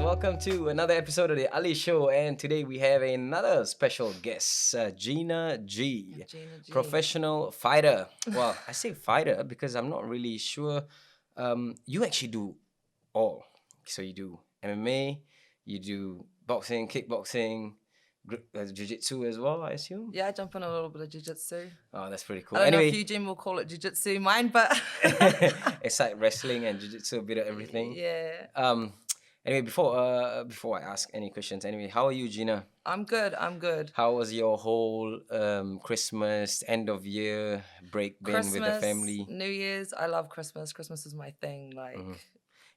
welcome to another episode of the Ali Show. And today we have another special guest, Gina Gee, Gina Gee. professional fighter. Well, I say fighter because I'm not really sure. You actually do all. So you do MMA, you do boxing, kickboxing, jiu-jitsu as well, I assume? Yeah, I jump in a little bit of jiu-jitsu. Oh, that's pretty cool. I don't know Anyway, if Eugene will call it jiu-jitsu, mine, but it's like wrestling and jiu-jitsu, a bit of everything. yeah. Anyway, before I ask any questions, anyway, how are you, Gina? I'm good. How was your whole Christmas, end of year break been with the Christmas, family? New Year's. I love Christmas. Christmas is my thing. Like,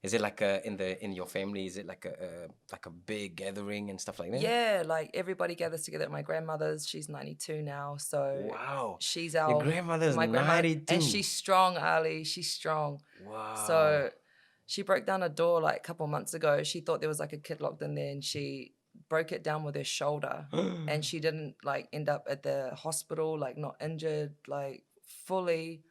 Is it like in your family? Is it like a big gathering and stuff like that? yeah, like everybody gathers together at my grandmother's. She's 92 now, so Wow. she's Your grandmother's my grandmother, 92. and she's strong, Ali. She's strong. Wow. So she broke down a door like a couple months ago. She thought there was like a kid locked in there, and she broke it down with her shoulder, and she didn't like end up at the hospital, like not injured, like fully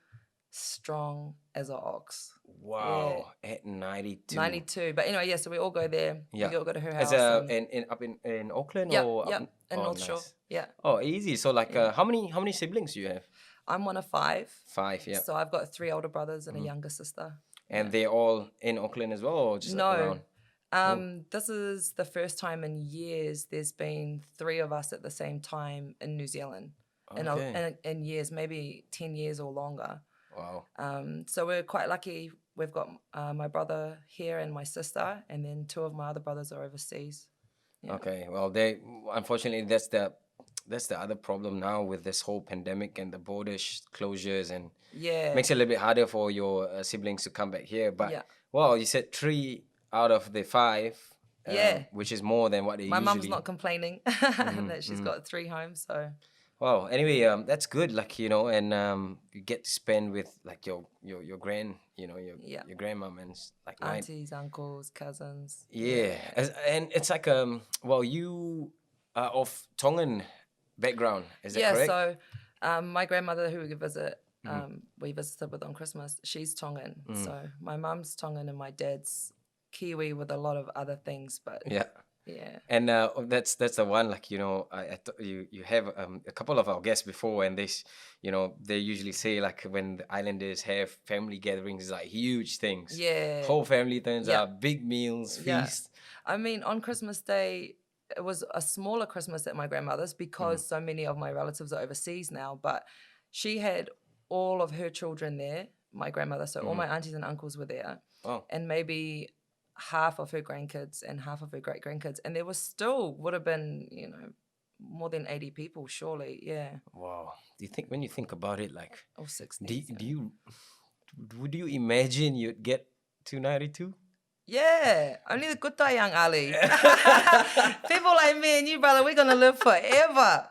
strong as an ox. Wow. At 92. 92. But anyway, yeah, so we all go there. Yeah. We all go to her house. As up in Auckland yeah, or yeah, up in North Shore. nice. Yeah. Oh, easy. So like how many siblings do you have? I'm one of 5. 5, yeah. So I've got 3 older brothers and a younger sister. And they're all in Auckland as well, or just around? This is the first time in years there's been 3 of us at the same time in New Zealand. Okay. In years, maybe 10 years or longer. Wow. So we're quite lucky. We've got my brother here and my sister, and then 2 of my other brothers are overseas. Yeah. Okay. Well, unfortunately that's the other problem now with this whole pandemic and the border closures, and Yeah. makes it a little bit harder for your siblings to come back here. But Yeah. well, you said 3 out of the 5. Yeah. Which is more than what they My usually. mum's not complaining that she's got 3 homes. So Wow. Anyway, that's good. Like, and you get to spend with like your grand, your grandmom and like aunties, uncles, cousins. Yeah. And it's like well, you are of Tongan background. Is that correct? So my grandmother who we visit, we visited with on Christmas, she's Tongan. So my mum's Tongan and my dad's Kiwi with a lot of other things, but Yeah. yeah. And that's the one, like, you have a couple of our guests before, and they usually say like when the islanders have family gatherings, it's like huge things. Yeah. Whole family turns Yeah. out, big meals, Yeah. feast. I mean, on Christmas Day, it was a smaller Christmas at my grandmother's because so many of my relatives are overseas now, but she had all of her children there, my grandmother, so all my aunties and uncles were there. Oh. And maybe half of her grandkids and half of her great-grandkids. And there was still, would have been, more than 80 people, surely, yeah. Wow. When you think about it, like, Or 60. would you imagine you'd get to 92? Yeah, only the good die young, Ali. People like me and you, brother, we're going to live forever.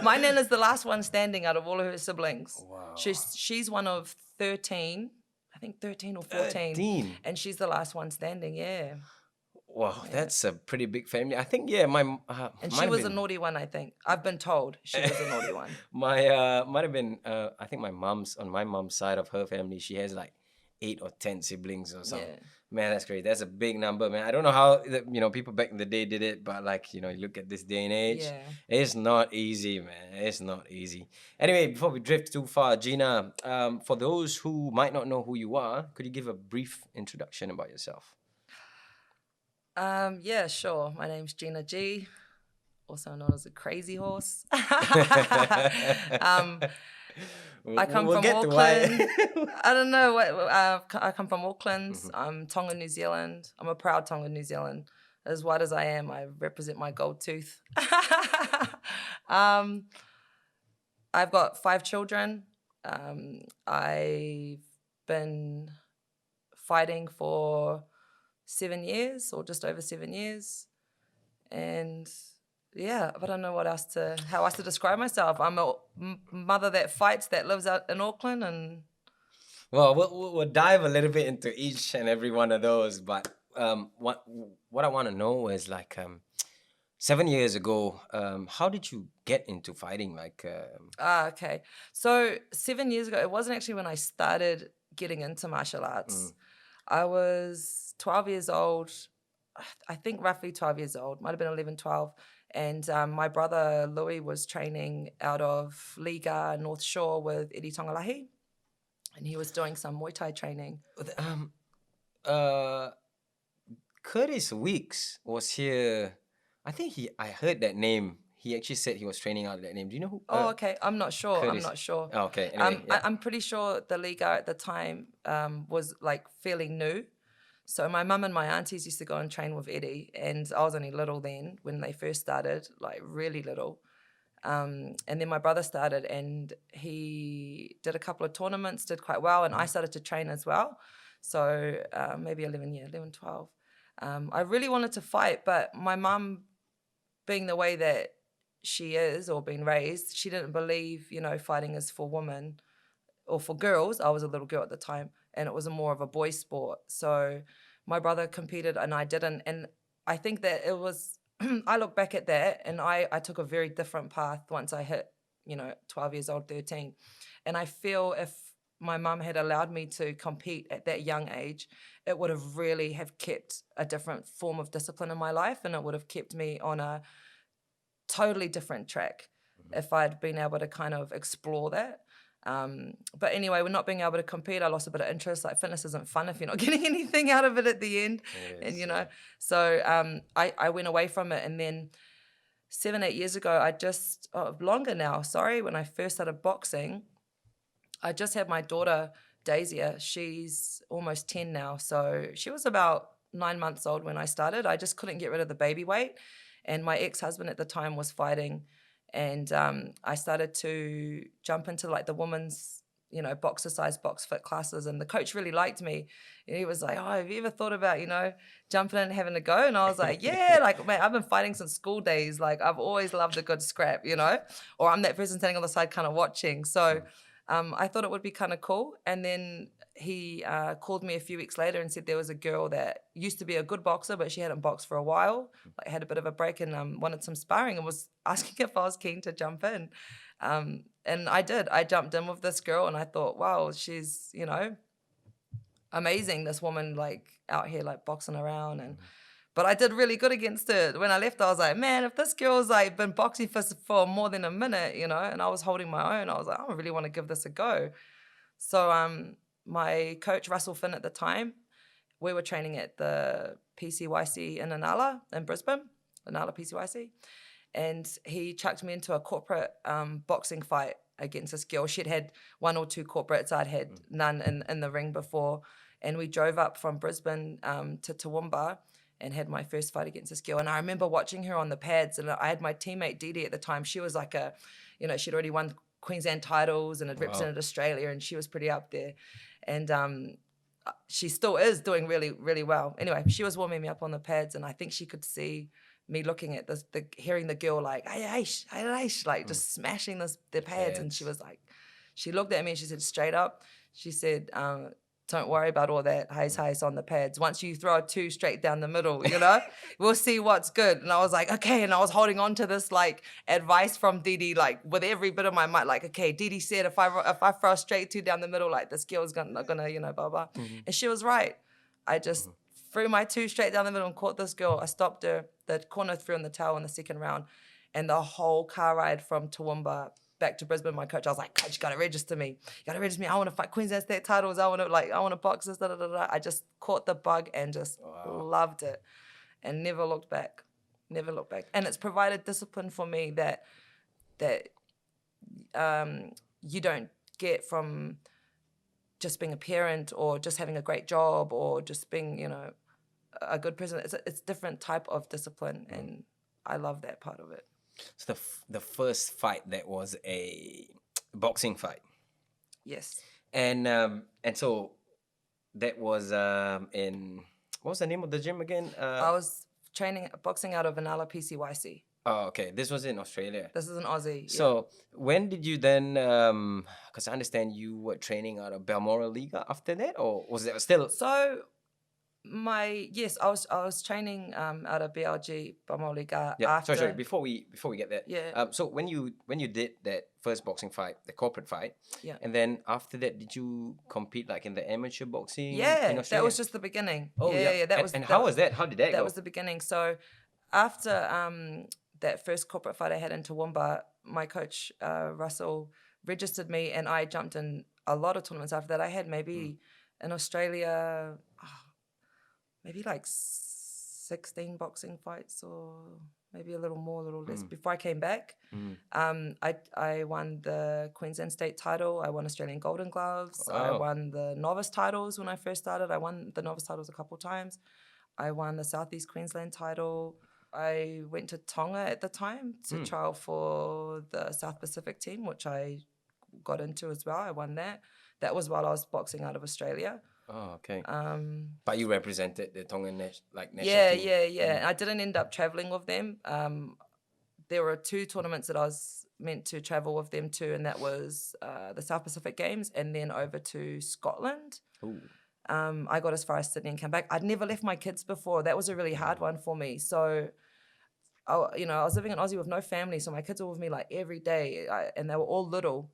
My Nana's the last one standing out of all of her siblings. Wow. She's one of 13, I think 13 or 14. 13? And she's the last one standing, yeah. Wow, that's a pretty big family. I think, yeah, And she was a naughty one, I think. I've been told she was a naughty one. might have been, I think on my mom's side of her family, she has like 8 or 10 siblings or something. Yeah. Man, that's great. That's a big number, man. I don't know how people back in the day did it, but like, you look at this day and age, Yeah. it's not easy, man. It's not easy. Anyway, before we drift too far, Gina, for those who might not know who you are, could you give a brief introduction about yourself? Yeah, sure. My name's Gina Gee, also known as a crazy horse. I come from Auckland. I don't know what. I come from Auckland. I'm Tongan, New Zealand. I'm a proud Tongan, New Zealand. As white as I am, I represent my gold tooth. I've got 5 children. I've been fighting for 7 years or just over 7 years, and yeah, I don't know how else to describe myself. I'm a mother that fights, that lives out in Auckland, and well, we'll dive a little bit into each and every one of those. But what I want to know is like 7 years ago, how did you get into fighting? Like, okay. So 7 years ago, it wasn't actually when I started getting into martial arts. I was 12 years old. I think roughly 12 years old. Might have been 11, 12. And my brother Louis was training out of Liga North Shore with Eddie Tongalahi. And he was doing some Muay Thai training. Uh, Curtis Weeks was here. I think I heard that name. He actually said he was training out of that name. Do you know who? Oh, okay. I'm not sure. Curtis. I'm not sure. Oh, okay. Anyway, yeah. I'm pretty sure the Liga at the time was like fairly new. So my mum and my aunties used to go and train with Eddie, and I was only little then when they first started, like really little. And then my brother started, and he did a couple of tournaments, did quite well, and I started to train as well. So maybe 11, 12. I really wanted to fight, but my mum, being the way that she is or being raised, she didn't believe, fighting is for women or for girls. I was a little girl at the time, and it was more of a boy sport. So my brother competed and I didn't. And I think that it was, I look back at that and I took a very different path once I hit, 12 years old, 13. And I feel if my mum had allowed me to compete at that young age, it would have really have kept a different form of discipline in my life, and it would have kept me on a totally different track if I'd been able to kind of explore that. But anyway, we're not being able to compete. I lost a bit of interest. Like, fitness isn't fun if you're not getting anything out of it at the end. Yes, And so I went away from it. And then 7-8 years ago, longer now, when I first started boxing, I just had my daughter Daisy. She's almost 10 now. So she was about 9 months old when I started. I just couldn't get rid of the baby weight. And my ex-husband at the time was fighting. And I started to jump into like the women's, boxer size box fit classes. And the coach really liked me. And he was like, oh, have you ever thought about, jumping in and having a go? And I was like, yeah, like, man, I've been fighting since school days. Like, I've always loved a good scrap, or I'm that person standing on the side kind of watching. So I thought it would be kind of cool. And then he called me a few weeks later and said there was a girl that used to be a good boxer, but she hadn't boxed for a while, like had a bit of a break, and wanted some sparring, and was asking if I was keen to jump in. And I did. I jumped in with this girl, and I thought, wow, she's, amazing. This woman, like, out here, like, boxing around. But I did really good against her. When I left, I was like, man, if this girl's like been boxing for more than a minute, and I was holding my own, I was like, I really want to give this a go. So my coach, Russell Finn, at the time, we were training at the PCYC in Inala in Brisbane, Inala PCYC. And he chucked me into a corporate boxing fight against this girl. She'd had 1 or 2 corporates. I'd had none in the ring before. And we drove up from Brisbane to Toowoomba and had my first fight against this girl. And I remember watching her on the pads. And I had my teammate Dee Dee at the time. She was like she'd already won Queensland titles and had represented Australia, and she was pretty up there. And she still is doing really, really well. Anyway, she was warming me up on the pads, and I think she could see me looking at this, hearing the girl like, hey, like just smashing the pads. And she was like, she looked at me and she said straight up, she said, don't worry about all that haze on the pads. Once you throw 2 straight down the middle, we'll see what's good. And I was like, okay. And I was holding on to this like advice from Dee Dee, like with every bit of my might, like, okay, Dee Dee said if I throw straight 2 down the middle, like this girl's gonna blah blah. And she was right. I just threw my 2 straight down the middle and caught this girl. I stopped her. The corner threw in the towel in the second round, and the whole car ride from Toowoomba back to Brisbane, my coach, I was like, coach, you got to register me. You got to register me. I want to fight Queensland state titles. I want to box this, da, da, da, da. I just caught the bug and just loved it and never looked back. Never looked back. And it's provided discipline for me that you don't get from just being a parent or just having a great job or just being, a good person. It's a different type of discipline, and I love that part of it. So the first fight that was a boxing fight. Yes. And so that was in, what was the name of the gym again? I was training boxing out of Inala PCYC. Oh, okay. This was in Australia. This is an Aussie. So when did you then, because I understand you were training out of Balmoral Liga after that, or was that still? So Yes, I was training out of BLG Bamoliga Yeah. after. Sorry. Before we get there. Yeah. So when you did that first boxing fight, the corporate fight, Yeah. and then after that, did you compete like in the amateur boxing in Yeah, that Australia? was just the beginning. Oh Yeah. That was and how was that? How did that that go? was the beginning. So after that first corporate fight I had in Toowoomba, my coach Russell registered me, and I jumped in a lot of tournaments after that. I had maybe in Australia, maybe like 16 boxing fights, or maybe a little more, a little less, before I came back. I won the Queensland state title. I won Australian Golden Gloves. I Wow. won the novice titles when I first started. I won the novice titles a couple times. I won the Southeast Queensland title. I went to Tonga at the time to trial for the South Pacific team, which I got into as well. I won that. That was while I was boxing out of Australia. Oh, okay. But you represented the Tongan national Yeah, team. yeah. I didn't end up traveling with them. There were 2 tournaments that I was meant to travel with them to, and that was the South Pacific Games and then over to Scotland. Ooh. I got as far as Sydney and came back. I'd never left my kids before. That was a really hard one for me. So, I was living in Aussie with no family, so my kids were with me like every day, and they were all little.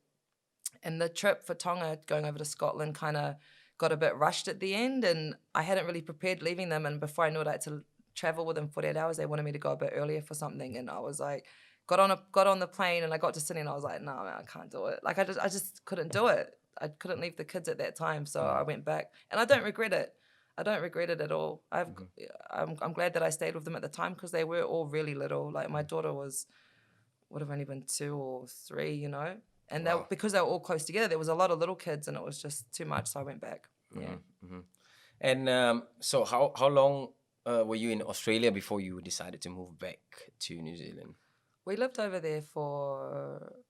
And the trip for Tonga, going over to Scotland, kind of got a bit rushed at the end, and I hadn't really prepared leaving them. And before I knew it, I had to travel within 48 hours. They wanted me to go a bit earlier for something, and I was like, got on the plane, and I got to Sydney, and I was like, no, man, I can't do it. Like I just couldn't do it. I couldn't leave the kids at that time, so I went back, and I don't regret it. I don't regret it at all. I'm glad that I stayed with them at the time, because they were all really little. Like my daughter would have only been 2 or 3, and because they were all close together, there was a lot of little kids, and it was just too much. So I went back. Yeah. And so how long were you in Australia before you decided to move back to New Zealand? We lived over there for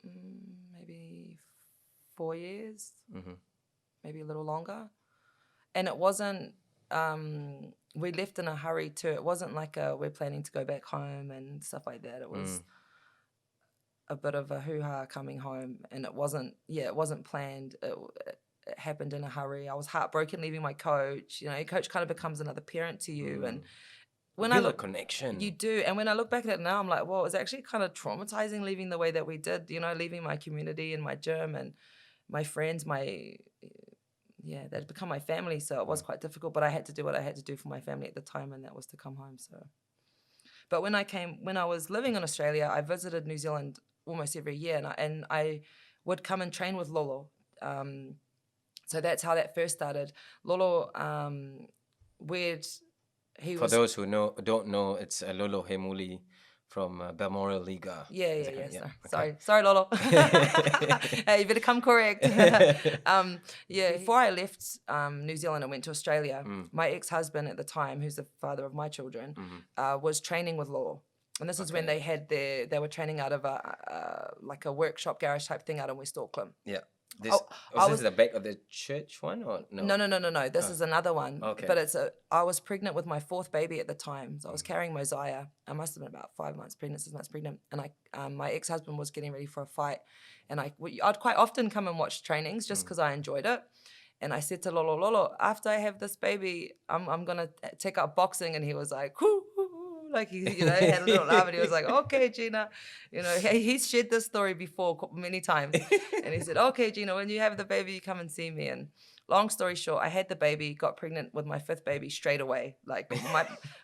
maybe 4 years, maybe a little longer. And it wasn't, we left in a hurry too. It wasn't like we're planning to go back home and stuff like that. It was a bit of a hoo-ha coming home, and it wasn't planned. It happened in a hurry. I was heartbroken leaving my coach. Your coach kind of becomes another parent to you. And when Build I look, a connection. You do. And when I look back at it now, I'm like, well, it was actually kind of traumatizing leaving the way that we did, leaving my community and my gym and my friends, they'd become my family. So it was quite difficult, but I had to do what I had to do for my family at the time, and that was to come home. So, but when I was living in Australia, I visited New Zealand almost every year, and I would come and train with Lolo. So that's how that first started. Lolo, For those who don't know, it's Lolo Hemuli from Balmoral Liga. Yeah. Sorry, Lolo. Hey, you better come correct. Before I left New Zealand and went to Australia, my ex-husband at the time, who's the father of my children, was training with Lolo. And this is when they were training out of a workshop garage type thing out in West Auckland. Yeah. Was this the back of the church one or no? No. This is another one. Okay. But I was pregnant with my 4th baby at the time. So I was carrying Mosiah. I must have been about 5 months pregnant, 6 months pregnant. And my ex-husband was getting ready for a fight. And I'd quite often come and watch trainings just because I enjoyed it. And I said to Lolo, after I have this baby, I'm going to take up boxing. And he was like, whoo. Like he had a little laugh, and he was like, okay, Gina, he's shared this story before many times. And he said, okay, Gina, when you have the baby, you come and see me. And long story short, I had the baby, got pregnant with my 5th baby straight away. Like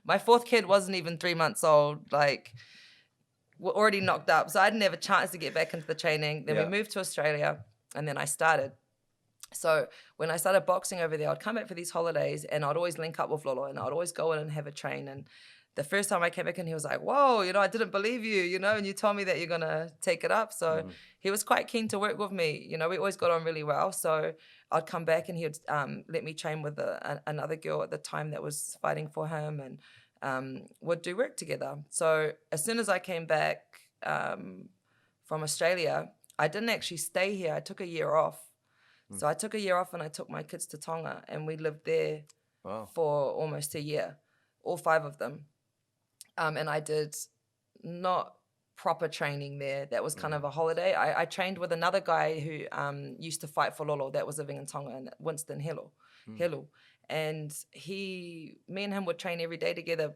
my 4th kid wasn't even 3 months old, like we're already knocked up. So I didn't have a chance to get back into the training. Then we moved to Australia, and then I started. So when I started boxing over there, I'd come back for these holidays, and I'd always link up with Lolo, and I'd always go in and have a train. And the first time I came back in, he was like, whoa, I didn't believe you, and you told me that you're going to take it up. So he was quite keen to work with me. We always got on really well. So I'd come back, and he would let me train with another girl at the time that was fighting for him, and would do work together. So as soon as I came back from Australia, I didn't actually stay here. I took a year off. So I took a year off, and I took my kids to Tonga, and we lived there for almost a year, all 5 of them. And I did not proper training there. That was kind of a holiday. I trained with another guy who used to fight for Lolo that was living in Tonga, and Winston Helu. and me and him would train every day together,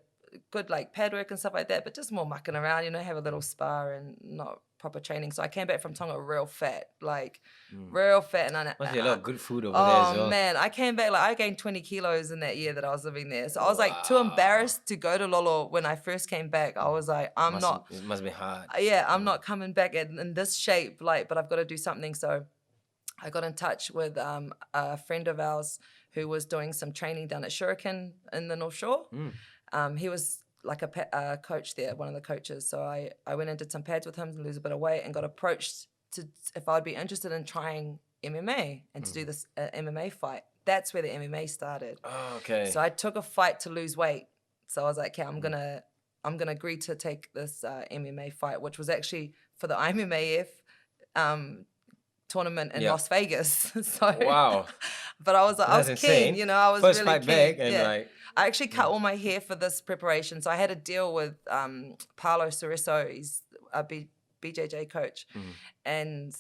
good like pad work and stuff like that, but just more mucking around, have a little spar and not proper training. So I came back from Tonga real fat, real fat. And Must be a lot of good food over there as well. Oh man, I came back, I gained 20 kilos in that year that I was living there. So I was too Wow. embarrassed to go to Lolo when I first came back. I was like, It must be hard. I'm not coming back in this shape, but I've got to do something. So I got in touch with a friend of ours who was doing some training down at Shuriken in the North Shore. He was like a coach there, one of the coaches. So I went and did some pads with him to lose a bit of weight and got approached if I'd be interested in trying MMA and to do this MMA fight. That's where the MMA started. Oh, okay. So I took a fight to lose weight. So I was like, okay, I'm gonna agree to take this MMA fight, which was actually for the IMMAF tournament in Las Vegas. So wow. But I was insane. keen, I was First really fight keen. back and I actually cut all my hair for this preparation. So I had a deal with Paolo Cereso, he's a BJJ coach. And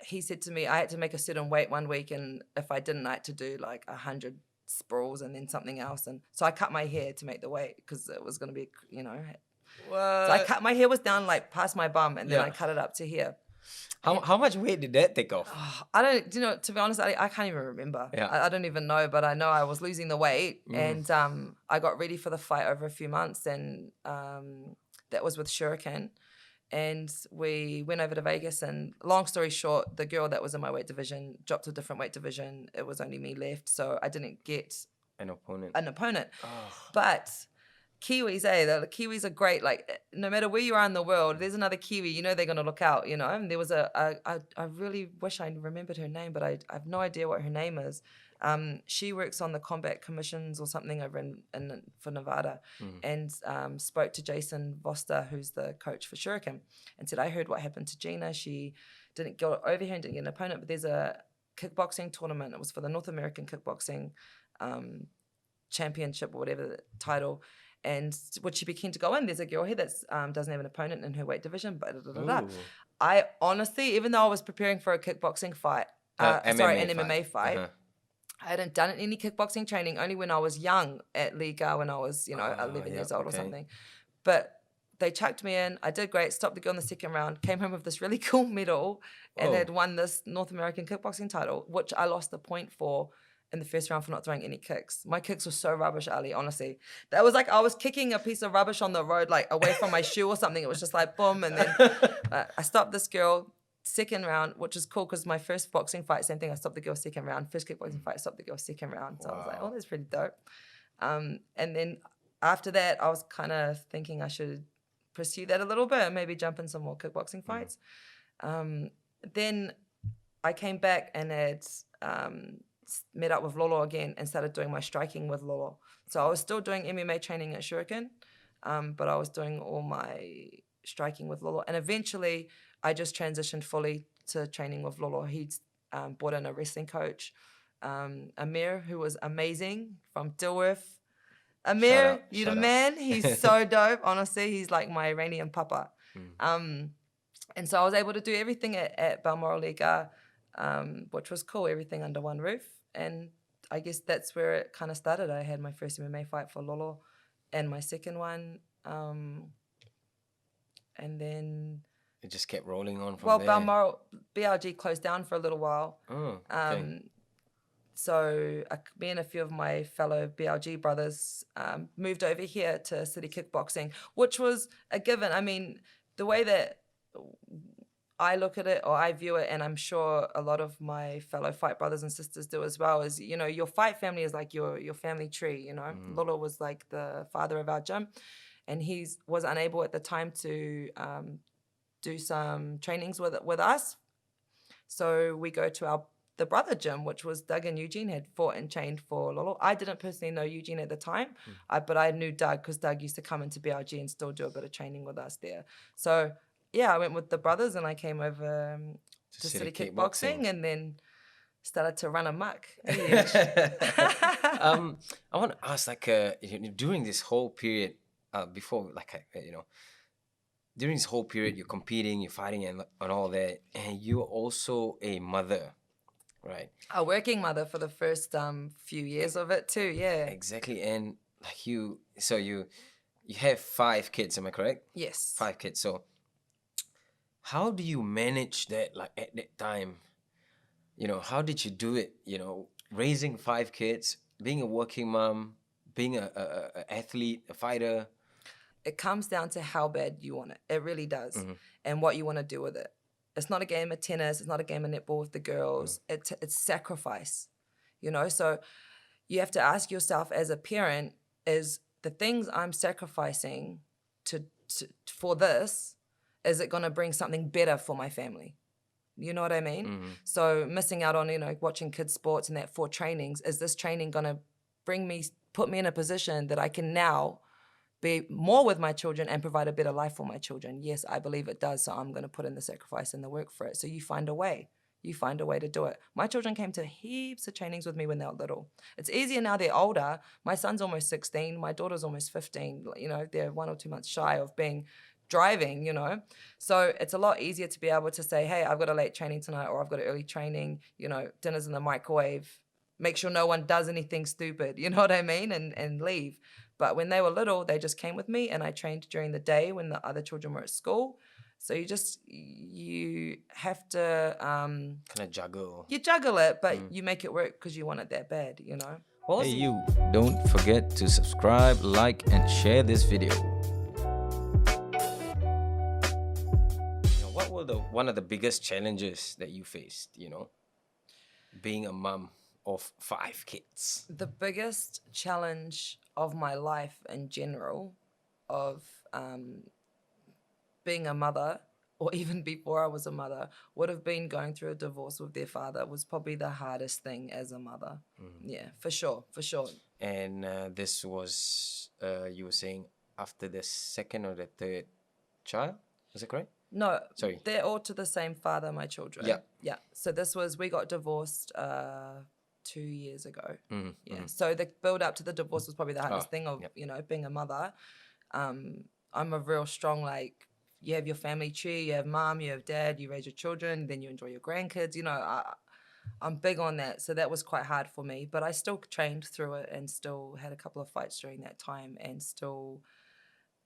he said to me, I had to make a certain weight one week, and if I didn't, I had to do like 100 sprawls and then something else. And so I cut my hair to make the weight because it was going to be, What? So I cut my hair was down like past my bum, and then I cut it up to here. How much weight did that take off? I don't, to be honest, I can't even remember. Yeah. I don't even know, but I know I was losing the weight, and I got ready for the fight over a few months, and that was with Shuriken. And we went over to Vegas, and long story short, the girl that was in my weight division dropped to a different weight division. It was only me left, so I didn't get an opponent. Oh. But Kiwis, the Kiwis are great. Like, no matter where you are in the world, there's another Kiwi, they're going to look out, And there was I really wish I remembered her name, but I have no idea what her name is. She works on the combat commissions or something over for Nevada, and spoke to Jason Voster, who's the coach for Shuriken, and said, I heard what happened to Gina. She didn't go over here and didn't get an opponent, but there's a kickboxing tournament. It was for the North American Kickboxing Championship or whatever the title. And would she be keen to go in? There's a girl here that doesn't have an opponent in her weight division. I honestly, even though I was preparing for a kickboxing fight, an MMA fight, I hadn't done any kickboxing training, only when I was young at Liga, when I was, 11 years old or something. But they chucked me in. I did great, stopped the girl in the second round, came home with this really cool medal, and had won this North American kickboxing title, which I lost a point for in the first round for not throwing any kicks. My kicks were so rubbish, Ali, honestly. That was like I was kicking a piece of rubbish on the road, like away from my shoe or something. It was just like boom. And then I stopped this girl second round, which is cool because my first boxing fight, same thing. I stopped the girl second round. First kickboxing fight, I stopped the girl second round. So I was like, oh, that's pretty dope. And then after that, I was kind of thinking I should pursue that a little bit and maybe jump in some more kickboxing fights. Then I came back and had met up with Lolo again and started doing my striking with Lolo. So I was still doing MMA training at Shuriken, but I was doing all my striking with Lolo. And eventually I just transitioned fully to training with Lolo. He'd brought in a wrestling coach, Amir, who was amazing from Dilworth. Amir, you the man. He's so dope. Honestly, he's like my Iranian papa. And so I was able to do everything at Balmoral Liga, which was cool, everything under one roof. And I guess that's where it kind of started. I had my first MMA fight for Lolo and my second one. And then it just kept rolling on from there. Well, Balmoral, BRG closed down for a little while. Oh, okay. So me and a few of my fellow BRG brothers moved over here to City Kickboxing, which was a given. I mean, the way that I look at it or I view it, and I'm sure a lot of my fellow fight brothers and sisters do as well, is, your fight family is like your family tree, Lolo was like the father of our gym, and he was unable at the time to do some trainings with us. So we go to the brother gym, which was Doug and Eugene had fought and trained for Lolo. I didn't personally know Eugene at the time, but I knew Doug because Doug used to come into BRG and still do a bit of training with us there. So yeah, I went with the brothers and I came over to City Kickboxing and then started to run amok. I want to ask, during this whole period, during this whole period, you're competing, you're fighting and all that, and you're also a mother. Right. A working mother for the first few years of it too. Yeah. Exactly. And like so you have 5 kids, am I correct? Yes. 5 kids. So how do you manage that, like at that time? How did you do it? Raising 5 kids, being a working mom, being a athlete, a fighter. It comes down to how bad you want it. It really does. Mm-hmm. And what you want to do with it. It's not a game of tennis. It's not a game of netball with the girls. It's sacrifice, So you have to ask yourself as a parent, is the things I'm sacrificing for this, is it going to bring something better for my family? You know what I mean? Mm-hmm. So missing out on, watching kids sports and that 4 trainings, is this training going to put me in a position that I can now be more with my children and provide a better life for my children? Yes, I believe it does. So I'm going to put in the sacrifice and the work for it. So you find a way. You find a way to do it. My children came to heaps of trainings with me when they were little. It's easier now they're older. My son's almost 16. My daughter's almost 15. They're 1 or 2 months shy of being driving. So it's a lot easier to be able to say, hey, I've got a late training tonight, or I've got an early training, dinner's in the microwave. Make sure no one does anything stupid, you know what I mean? And leave. But when they were little, they just came with me, and I trained during the day when the other children were at school. So you have to Kind of juggle. you juggle it, but you make it work because you want it that bad, Hey you, don't forget to subscribe, like, and share this video. What were one of the biggest challenges that you faced, being a mom of 5 kids? The biggest challenge of my life in general, of being a mother, or even before I was a mother, would have been going through a divorce with their father. Was probably the hardest thing as a mother. Yeah, for sure. And this was, you were saying, after the second or the third child? Is that correct? No, Sorry. they're all to the same father, my children. Yeah. So we got divorced 2 years ago. Yeah. So the build up to the divorce was probably the hardest thing of, being a mother. I'm a real strong, you have your family tree, you have mom, you have dad, you raise your children, then you enjoy your grandkids. I'm big on that. So that was quite hard for me, but I still trained through it and still had a couple of fights during that time and still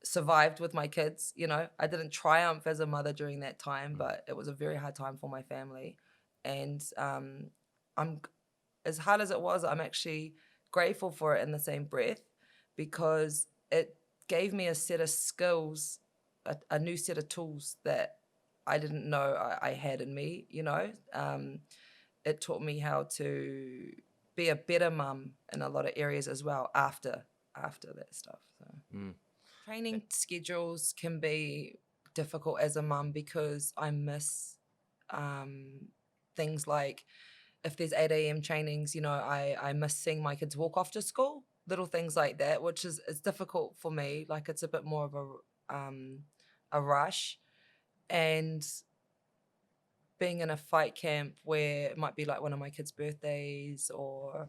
survived with my kids. I didn't triumph as a mother during that time, but it was a very hard time for my family. And I'm, as hard as it was, I'm actually grateful for it in the same breath, because it gave me a set of skills, a new set of tools that I didn't know I had in me. It taught me how to be a better mum in a lot of areas as well after that stuff. So training schedules can be difficult as a mum, because I miss things like, if there's 8 a.m. trainings, I miss seeing my kids walk off to school, little things like that, which is difficult for me. Like, it's a bit more of a rush. And being in a fight camp where it might be like one of my kids' birthdays, or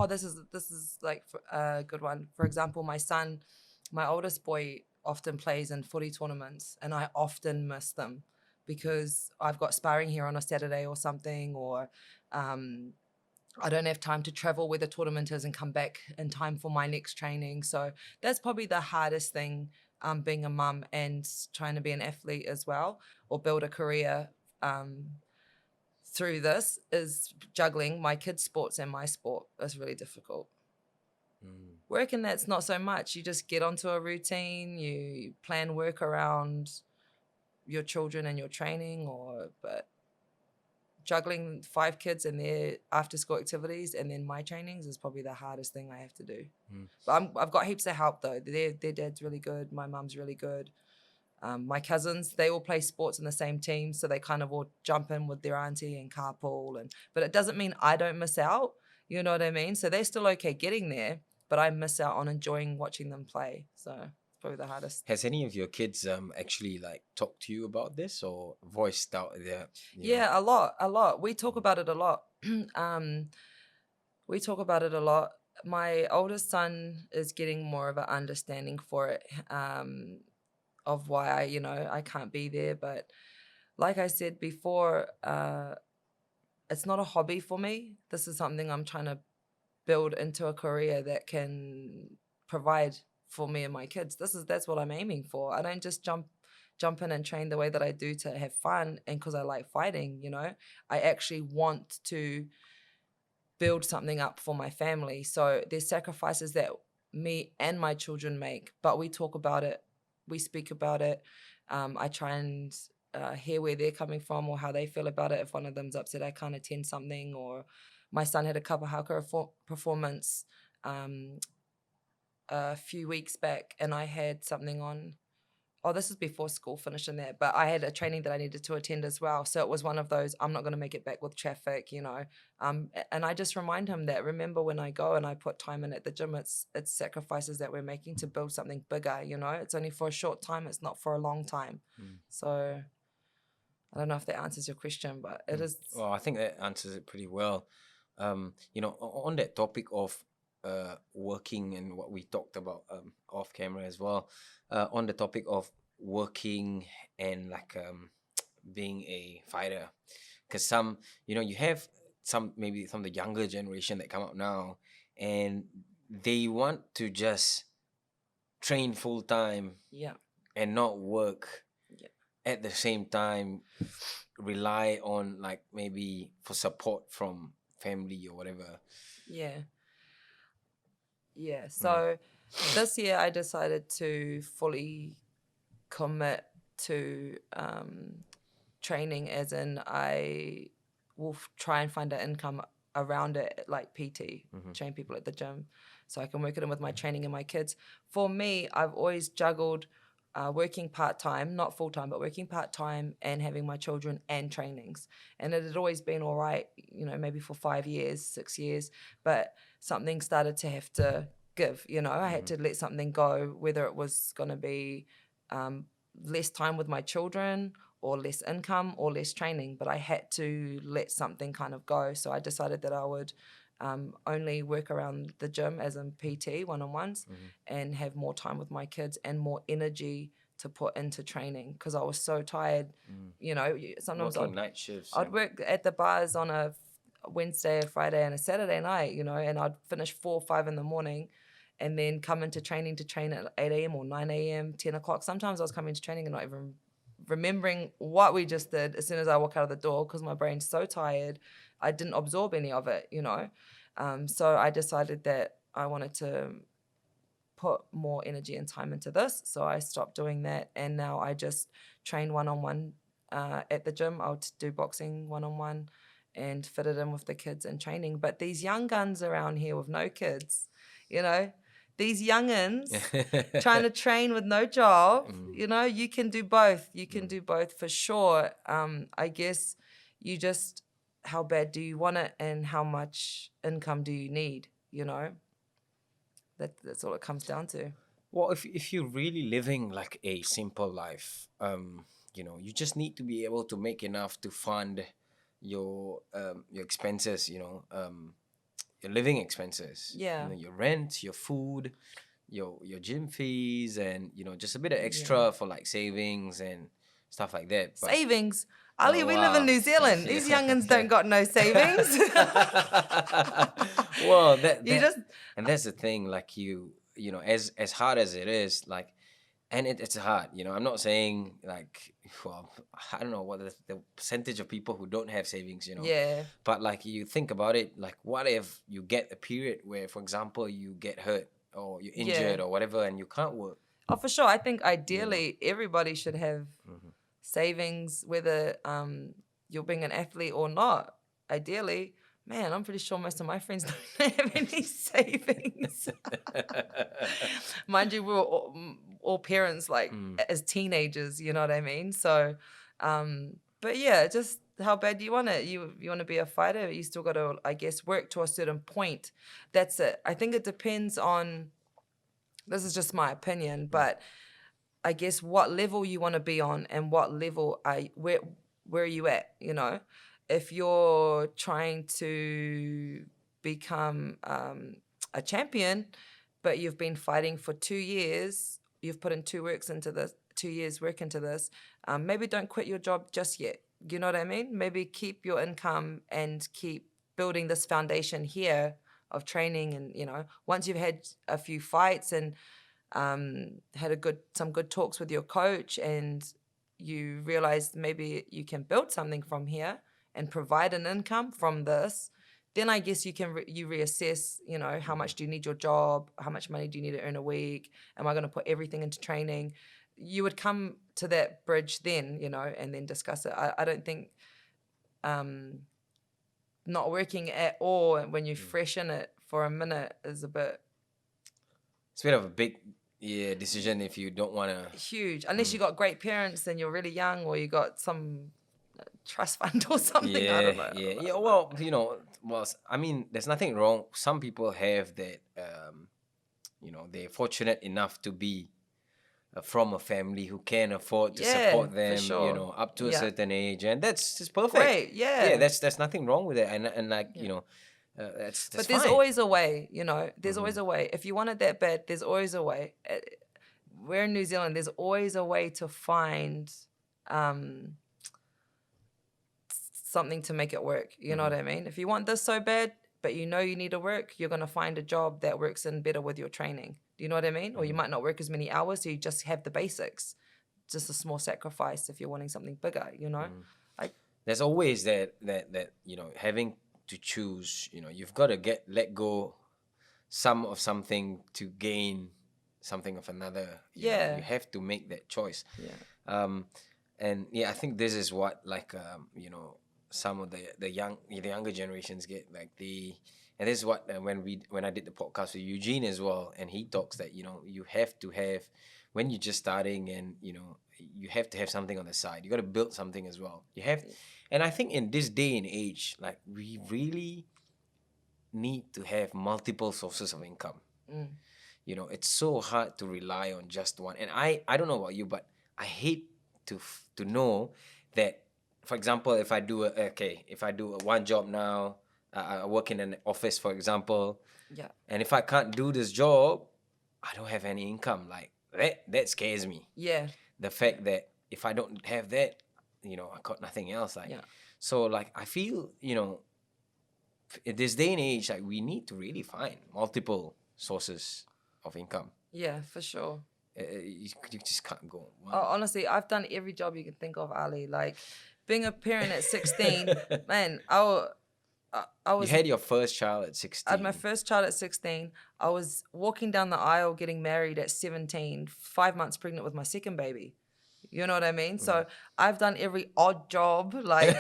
this is like a good one. For example, my oldest boy often plays in footy tournaments, and I often miss them because I've got sparring here on a Saturday or something, or I don't have time to travel where the tournament is and come back in time for my next training. So that's probably the hardest thing, being a mum and trying to be an athlete as well, or build a career through this, is juggling my kids' sports and my sport is really difficult. Work in that's not so much. You just get onto a routine, you plan work around your children and your training, but juggling 5 kids and their after school activities and then my trainings is probably the hardest thing I have to do. But I've got heaps of help though. Their dad's really good. My mum's really good. My cousins, they all play sports in the same team, so they kind of all jump in with their auntie and carpool. But it doesn't mean I don't miss out. You know what I mean? So they're still okay getting there, but I miss out on enjoying watching them play. So it's probably the hardest. Has any of your kids actually talked to you about this or voiced out their? Yeah, a lot. We talk about it a lot. My oldest son is getting more of an understanding for it. Of why I can't be there. But like I said before, it's not a hobby for me. This is something I'm trying to build into a career that can provide for me and my kids. That's what I'm aiming for. I don't just jump in and train the way that I do to have fun and because I like fighting, you know. I actually want to build something up for my family. So there's sacrifices that me and my children make, but we talk about it, we speak about it. I try and hear where they're coming from or how they feel about it. If one of them's upset I can't attend something, or my son had a kapa haka performance a few weeks back, and I had something on. Oh, this is before school finished in there, but I had a training that I needed to attend as well. So it was one of those, I'm not going to make it back with traffic, you know. And I just remind him that, remember, when I go and I put time in at the gym, it's sacrifices that we're making to build something bigger, you know. It's only for a short time. It's not for a long time. So I don't know if that answers your question, but it is. Well, I think that answers it pretty well. You know, on that topic of working and what we talked about off camera as well, on the topic of working and like being a fighter, because some, you know, you have some, maybe some of the younger generation that come up now and they want to just train full time Yeah. and not work Yeah. at the same time, rely on like maybe for support from family or whatever. Yeah. Yeah. So this year I decided to fully commit to training, as in I will try and find an income around it, like PT, train people at the gym, so I can work it in with my training and my kids. For me, I've always juggled working part-time, not full-time, but working part-time and having my children and trainings. And it had always been all right, you know, maybe for 5 years, 6 years, but something started to have to give, you know. I had to let something go, whether it was going to be less time with my children or less income or less training, but I had to let something kind of go. So I decided that I would only work around the gym as in PT one-on-ones and have more time with my kids and more energy to put into training, because I was so tired. You know, sometimes Working night shifts. I'd work at the bars on a Wednesday, a Friday and a Saturday night, you know, and I'd finish 4 or 5 in the morning and then come into training to train at 8 a.m. or 9 a.m., 10 o'clock. Sometimes I was coming to training and not even remembering what we just did as soon as I walk out of the door, because my brain's so tired. I didn't absorb any of it, you know. So I decided that I wanted to put more energy and time into this. So I stopped doing that, and now I just train one-on-one at the gym. I'll do boxing one-on-one and fit it in with the kids and training. But these young guns around here with no kids, you know, these youngins trying to train with no job, you know, you can do both. You can do both for sure. I guess you just, how bad do you want it and how much income do you need, you know? That's all it comes down to. Well, if you're really living like a simple life, you know, you just need to be able to make enough to fund your expenses, you know, your living expenses. Yeah. You know, your rent, your food, your gym fees, and you know, just a bit of extra for like savings and stuff like that. But, Savings. Ali, we live in wow. New Zealand. These youngins don't got no savings. Well, and that's the thing. Like you know, as hard as it is, like, and it's hard. You know, I'm not saying like, well, I don't know what the percentage of people who don't have savings. You know, Yeah. But like you think about it, like what if you get a period where, for example, you get hurt or you're injured or whatever, and you can't work. Oh, for sure. I think ideally everybody should have savings, whether you're being an athlete or not. Ideally, man, I'm pretty sure most of my friends don't have any savings. Mind you, we were all parents, like as teenagers, you know what I mean? So, but yeah, just how bad do you want it? You want to be a fighter? You still got to, I guess, work to a certain point. That's it. I think it depends on, this is just my opinion, but I guess what level you want to be on and what level where are you at, you know? If you're trying to become a champion, but you've been fighting for 2 years, you've put in 2 years work into this, maybe don't quit your job just yet. You know what I mean? Maybe keep your income and keep building this foundation here of training. And, you know, once you've had a few fights and had some good talks with your coach, and you realize maybe you can build something from here and provide an income from this, then I guess you can you reassess, you know, how much do you need your job? How much money do you need to earn a week? Am I going to put everything into training? You would come to that bridge then, you know, and then discuss it. I don't think not working at all when you freshen it for a minute is a bit It's a bit of a big decision if you don't want to. huge. Unless you got great parents and you're really young, or you got some trust fund or something. I don't know. Yeah. Well, you know, I mean, there's nothing wrong. Some people have that. You know, they're fortunate enough to be from a family who can afford to support them. sure. You know, up to a certain age, and that's just perfect. Great, yeah. There's nothing wrong with it, and like you know. That's but there's fine. always a way, you know. There's always a way. If you want it that bad, there's always a way. We're in New Zealand. There's always a way to find something to make it work. You know what I mean? If you want this so bad, but you know you need to work, you're going to find a job that works in better with your training. Do you know what I mean? Or you might not work as many hours, so you just have the basics. Just a small sacrifice if you're wanting something bigger, you know? There's always that you know, having to choose, you know, you've got to let go some of something to gain something of another. You know, you have to make that choice. And I think this is what like you know, some of the younger generations get, like and this is what when I did the podcast with Eugene as well, and he talks that, you know, you have to have, when you're just starting, and you know, you have to have something on the side. You got to build something as well. You have, and I think in this day and age, like, we really need to have multiple sources of income. You know, it's so hard to rely on just one. And I don't know about you, but I hate to know that, for example, if I do one job now, I work in an office, for example, and if I can't do this job, I don't have any income. Like that scares me. The fact that if I don't have that, you know, I got nothing else. Like, so like, I feel, you know, in this day and age, like, we need to really find multiple sources of income. Yeah, for sure. You just can't go. Wow. Oh, honestly, I've done every job you can think of, Ali. Like, being a parent at 16, man, I was... You had your first child at 16. I had my first child at 16. I was walking down the aisle getting married at 17, 5 months pregnant with my second baby. You know what I mean? So I've done every odd job, like...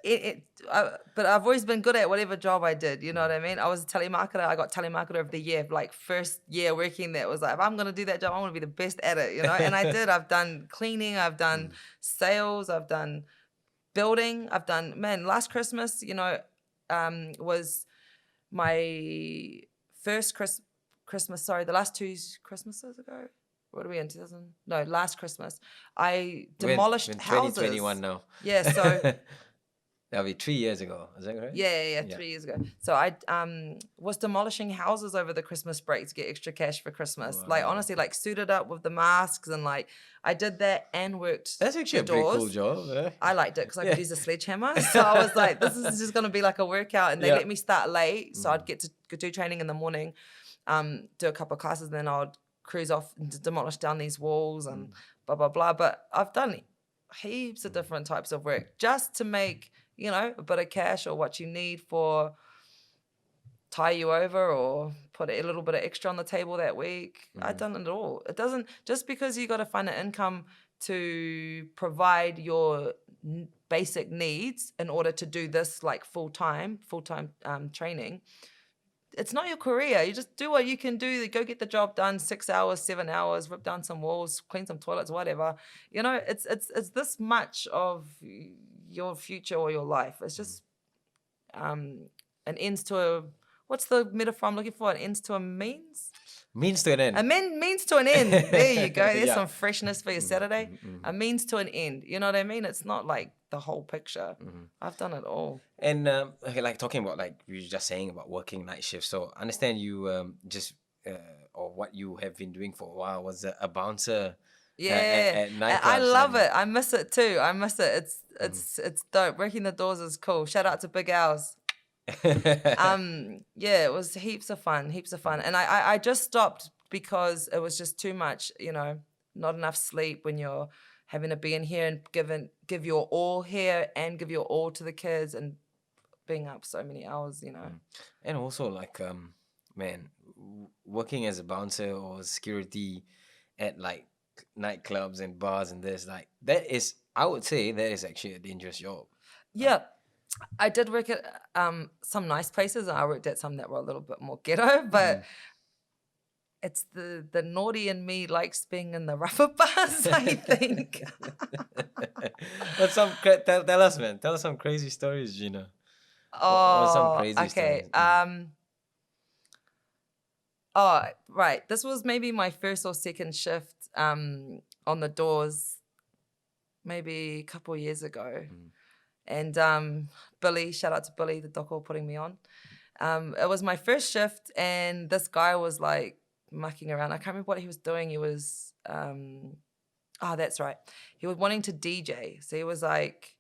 but I've always been good at whatever job I did. You know what I mean? I was a telemarketer. I got telemarketer of the year, like first year working there. It was like, if I'm going to do that job, I'm going to be the best at it, you know? And I did. I've done cleaning. I've done sales. I've done building. I've done, man, last Christmas, you know, was my first Christmas, sorry, the last 2 Christmases ago. What are we in, 2000? No, last Christmas. I demolished houses. 2021 now. Yeah, so... That'll be 3 years ago. Is that right? Yeah, 3 years ago. So I was demolishing houses over the Christmas break to get extra cash for Christmas. Wow. Like, honestly, like, suited up with the masks, and like, I did that and worked. That's actually a pretty cool job. Eh? I liked it because I could use a sledgehammer. So I was like, this is just going to be like a workout. And they let me start late. So I'd get to do training in the morning, do a couple of classes, and then I would cruise off and demolish down these walls and blah, blah, blah. But I've done heaps of different types of work just to make, you know, a bit of cash, or what you need for tie you over, or put a little bit of extra on the table that week. I've done it all. It doesn't, just because you got to find an income to provide your basic needs in order to do this like full-time training, it's not your career. You just do what you can do. Go get the job done, 6 hours, 7 hours, rip down some walls, clean some toilets, whatever. You know, it's this much of your future or your life. It's just an ends to a, what's the metaphor I'm looking for? An ends to a means? Means to an end. A means to an end. There you go. There's some freshness for your Saturday. A means to an end. You know what I mean? It's not like the whole picture. I've done it all. And okay, like talking about, like you were just saying about working night shifts. So I understand you or what you have been doing for a while was a bouncer Yeah, at and I nightclubs. love it. I miss it too. I miss it. It's dope. Breaking the doors is cool. Shout out to Big Al's. Yeah, it was heaps of fun, and I just stopped because it was just too much. Not enough sleep when you're having to be in here and give your all here and give your all to the kids and being up so many hours. And also, like, man, working as a bouncer or security at like nightclubs and bars and this, like, I would say that is actually a dangerous job. Yeah. I did work at some nice places, and I worked at some that were a little bit more ghetto, but it's the naughty in me likes being in the rougher bars, I think. But tell us, man. Tell us some crazy stories, Gina. What's some Oh, crazy okay. stories? Oh, right. This was maybe my first or second shift on the doors, maybe a couple of years ago. And Billy, shout out to Billy, the doco, putting me on. It was my first shift, and this guy was like mucking around. I can't remember what he was doing. He was, that's right. He was wanting to DJ. So he was like,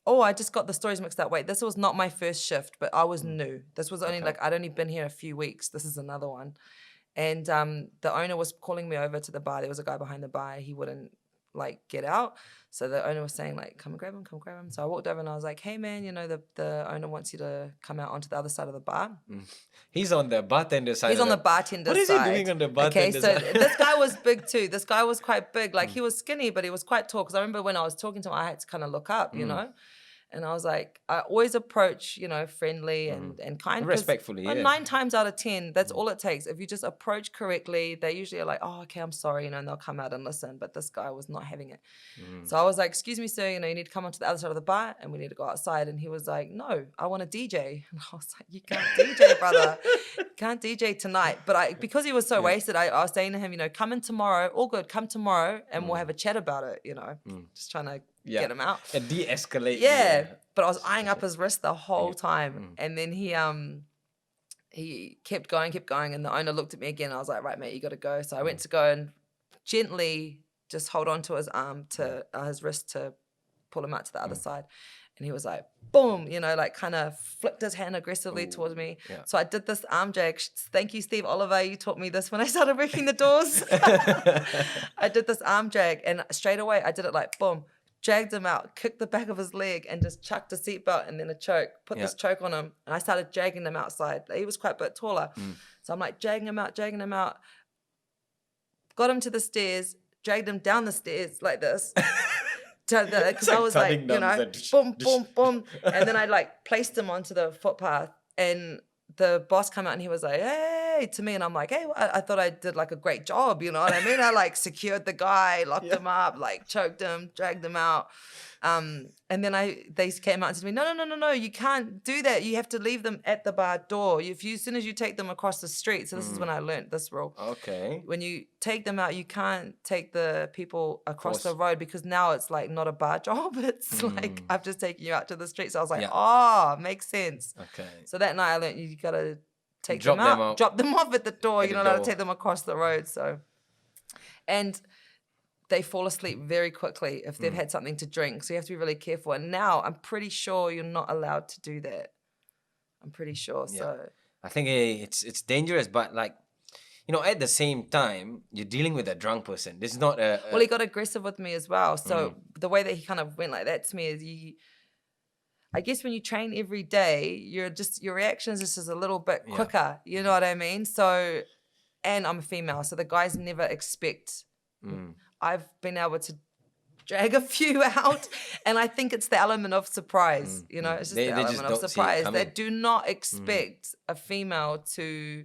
oh, I just got the stories mixed up. Wait, this was not my first shift, but I was new. This was only I'd only been here a few weeks. This is another one. And the owner was calling me over to the bar. There was a guy behind the bar. He wouldn't get out. So the owner was saying come and grab him, come and grab him. So I walked over and I was like, hey man, the owner wants you to come out onto the other side of the bar. He's on the bartender side. He's on the bartender side. What is he doing on the bartender side? Okay, so this guy was big too. This guy was quite big. He was skinny, but he was quite tall. Because I remember when I was talking to him, I had to kind of look up, And I was like, I always approach, friendly and kind. Respectfully, yeah. 9 times out of 10, that's all it takes. If you just approach correctly, they usually are like, oh, okay, I'm sorry, and they'll come out and listen. But this guy was not having it. So I was like, excuse me, sir, you need to come onto the other side of the bar and we need to go outside. And he was like, no, I want to DJ. And I was like, you can't DJ, brother. You can't DJ tonight. But because he was so wasted, I was saying to him, come in tomorrow. All good, come tomorrow and we'll have a chat about it, Just trying to get him out. And de-escalate. Yeah. But I was eyeing up his wrist the whole time. And then he kept going. And the owner looked at me again. I was like, right, mate, you got to go. So I went to go and gently just hold on to his arm, to his wrist, to pull him out to the other side. And he was like, boom, kind of flicked his hand aggressively towards me. Yeah. So I did this arm jag. Thank you, Steve Oliver. You taught me this when I started working the doors. I did this arm jag. And straight away, I did it boom. Dragged him out, kicked the back of his leg, and just chucked a seatbelt and then a choke. Put this choke on him, and I started dragging him outside. He was quite a bit taller. So I'm dragging him out. Got him to the stairs, dragged him down the stairs like this. Because I was boom, boom, boom. And then I placed him onto the footpath, and the boss came out and he was like, hey, to me. And I'm like, hey, I thought I did a great job. You know what I mean? I secured the guy, locked him up, choked him, dragged him out. And then they came out and said to me, no, you can't do that. You have to leave them at the bar door. As soon as you take them across the street. So this is when I learned this rule. Okay. When you take them out, you can't take the people across the road, because now it's not a bar job. It's I've just taken you out to the street. So I was like, makes sense. Okay. So that night I learned you got to take them out, drop them off at the door. You don't know how to take them across the road. So, and they fall asleep very quickly if they've had something to drink. So you have to be really careful. And now I'm pretty sure you're not allowed to do that. I'm pretty sure. Yeah. So I think it's dangerous, but at the same time, you're dealing with a drunk person. This is not Well, he got aggressive with me as well. So the way that he kind of went like that to me is I guess when you train every day, your reactions is just a little bit quicker. You know what I mean? So, and I'm a female, so the guys never expect. I've been able to drag a few out, and I think it's the element of surprise. It's just the element of surprise. They do not expect a female to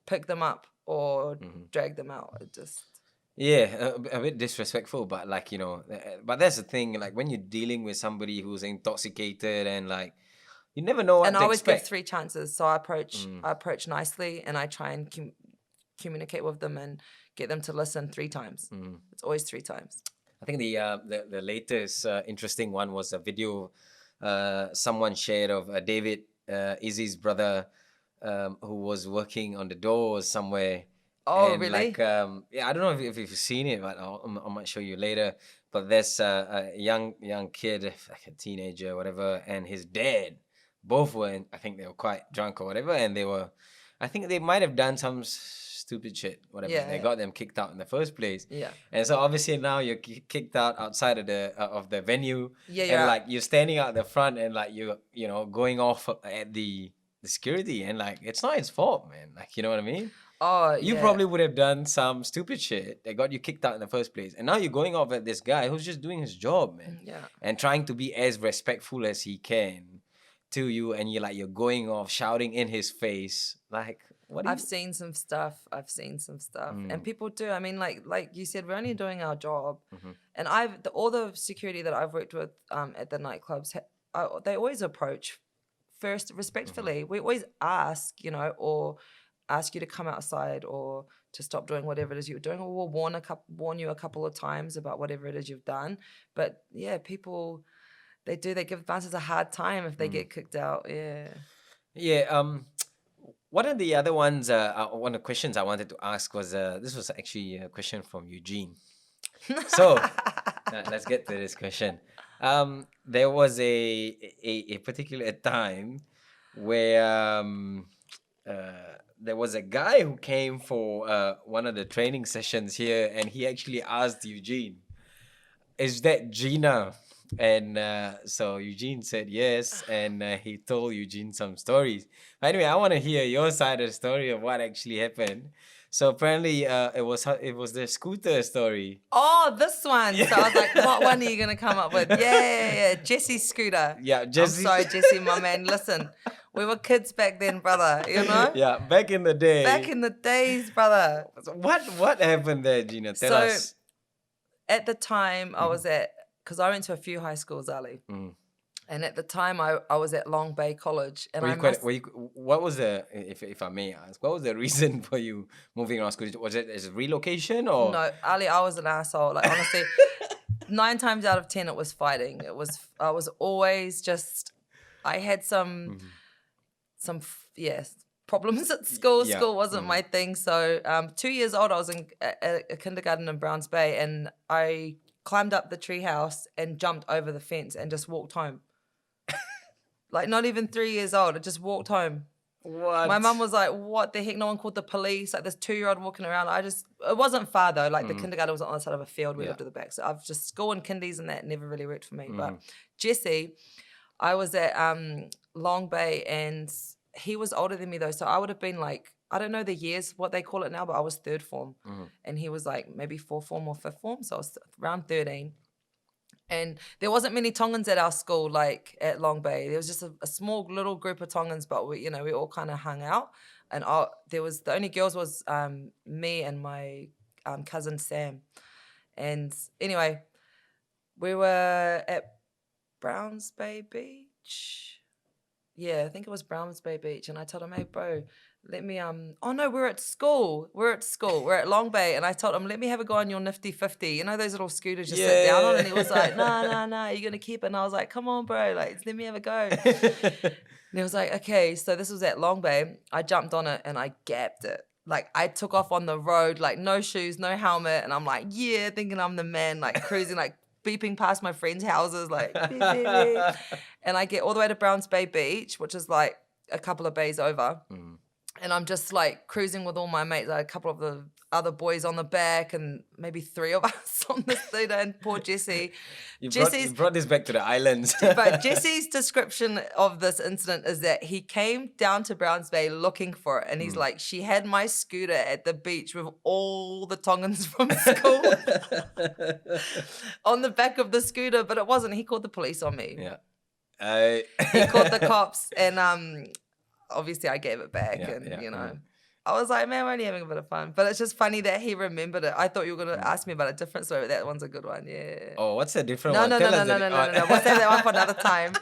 pick them up or drag them out. It just a bit disrespectful, but but that's the thing. When you're dealing with somebody who's intoxicated and you never know what and to I always expect. give 3 chances. So I approach nicely, and I try and communicate with them and get them to listen 3 times. It's always 3 times. I think the latest interesting one was a video someone shared of David, Izzy's brother, who was working on the doors somewhere, Oh, And really? like, yeah, I don't know if you've seen it, but I might show you later. But there's a young kid, like a teenager, whatever, and his dad. Both were, I think they were quite drunk or whatever, and I think they might have done some stupid shit, whatever. They Yeah. got them kicked out in the first place. Yeah. And so obviously now you're kicked out outside of the venue, Yeah, you're and out. like you're standing out the front, and like you know going off at the security, and like it's not his fault, man. Like, you know what I mean? Oh, You yeah. probably would have done some stupid shit that got you kicked out in the first place. And now you're going off at this guy who's just doing his job, man. Yeah. And trying to be as respectful as he can to you. And you're going off shouting in his face. Like, what do I've seen some stuff. Mm. And people do. I mean, like you said, we're only doing our job. Mhm. And all the security that I've worked with at the nightclubs, they always approach first respectfully. We always ask, or ask you to come outside or to stop doing whatever it is you're doing, or we'll warn you a couple of times about whatever it is you've done. But yeah, people, they give bouncers a hard time if they get kicked out. Yeah. Yeah. One of the other ones, one of the questions I wanted to ask was this was actually a question from Eugene. So let's get to this question. There was a particular time where there was a guy who came for one of the training sessions here, and he actually asked Eugene, "Is that Gina?" And so Eugene said yes, and he told Eugene some stories. Anyway, I want to hear your side of the story of what actually happened. So apparently, it was the scooter story. Oh, this one. So I was like, what one are you going to come up with? Yeah. Jesse's scooter. Yeah, Jesse. I'm sorry, Jesse, my man. Listen, we were kids back then, brother, you know? Yeah, back in the day. Back in the days, brother. So what happened there, Gina? Tell us. At the time, I was because I went to a few high schools, Ali. And at the time, I was at Long Bay College. And what was the, if I may ask, what was the reason for you moving around school? Was it as a relocation or? No, Ali, I was an asshole. Like, honestly, 9 times out of 10, it was fighting. I was always just, I had some problems at school. Yeah. School wasn't my thing. So 2 years old, I was in a kindergarten in Browns Bay, and I climbed up the treehouse and jumped over the fence and just walked home. Like, not even 3 years old. I just walked home. What? My mum was like, what the heck? No one called the police. Like, this 2-year-old walking around. It wasn't far though. Like, the kindergarten was on the side of a field. We lived at the back. So I've just, school and kindies and that never really worked for me. But Jesse, I was at Long Bay, and he was older than me though. So I would have been like, I don't know the years, what they call it now, but I was 3rd form. And he was like maybe 4th form or 5th form. So I was around 13. And there wasn't many Tongans at our school, like at Long Bay. There was just a small little group of Tongans, but we all kind of hung out. And the only girls was me and my cousin Sam. And anyway, we were at Browns Bay Beach. Yeah, I think it was Browns Bay Beach. And I told him, hey, bro, let me, oh no, we're at school. We're at Long Bay. And I told him, let me have a go on your nifty 50. You know, those little scooters you sit down on? And he was like, nah, you're going to keep it. And I was like, come on, bro, like, let me have a go. And he was like, okay. So this was at Long Bay. I jumped on it and I gapped it. Like, I took off on the road, like no shoes, no helmet. And I'm like, yeah, thinking I'm the man, like cruising, like beeping past my friends' houses, like, beep, beep, beep. And I get all the way to Browns Bay Beach, which is like a couple of bays over. And I'm just like cruising with all my mates, like a couple of the other boys on the back and maybe 3 of us on the scooter, and poor Jesse. You brought this back to the islands. But Jesse's description of this incident is that he came down to Browns Bay looking for it. And he's like, she had my scooter at the beach with all the Tongans from school on the back of the scooter, but it wasn't. He called the police on me. Yeah. He called the cops, and obviously I gave it back, I was like, man, we're only having a bit of fun. But it's just funny that he remembered it. I thought you were going to ask me about a different story, but that one's a good one, yeah. Oh, what's the different one? No. We'll save that one for another time.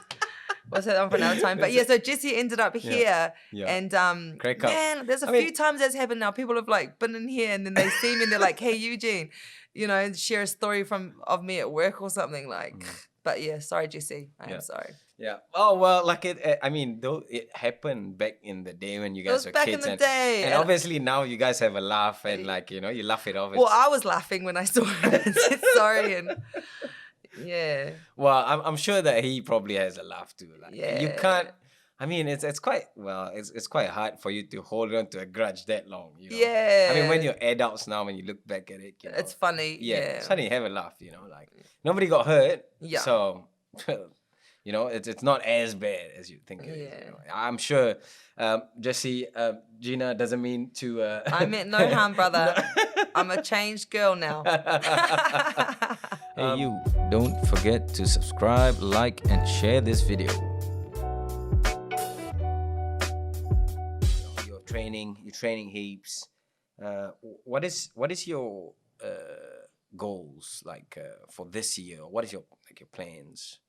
But yeah, so Jesse ended up here, and man, there's a few times that's happened now. People have like been in here, and then they see me and they're like, hey, Eugene, and share a story of me at work or something like. But yeah, sorry, Jesse. I am sorry. Yeah. Oh well, like I mean, though it happened back in the day when you It was guys were back in kids, the day, and and obviously now you guys have a laugh and like you laugh it off. well, It's I was laughing when I saw it and said sorry, and yeah, well, I'm sure that he probably has a laugh too. Like you can't. yeah, I mean, it's quite well. It's quite hard for you to hold on to a grudge that long. I mean, when yeah. you're adults now, when you look back at it, It's funny, yeah, yeah, suddenly have a laugh. Like nobody got hurt, yeah, so it's not as bad as you think it is. yeah. I'm sure. Jesse, Gina doesn't mean to. I meant no harm, No. brother. I'm a changed girl now. Hey, you, don't forget to subscribe, like, and share this video. You're training heaps. What is your goals like for this year? What is your plans?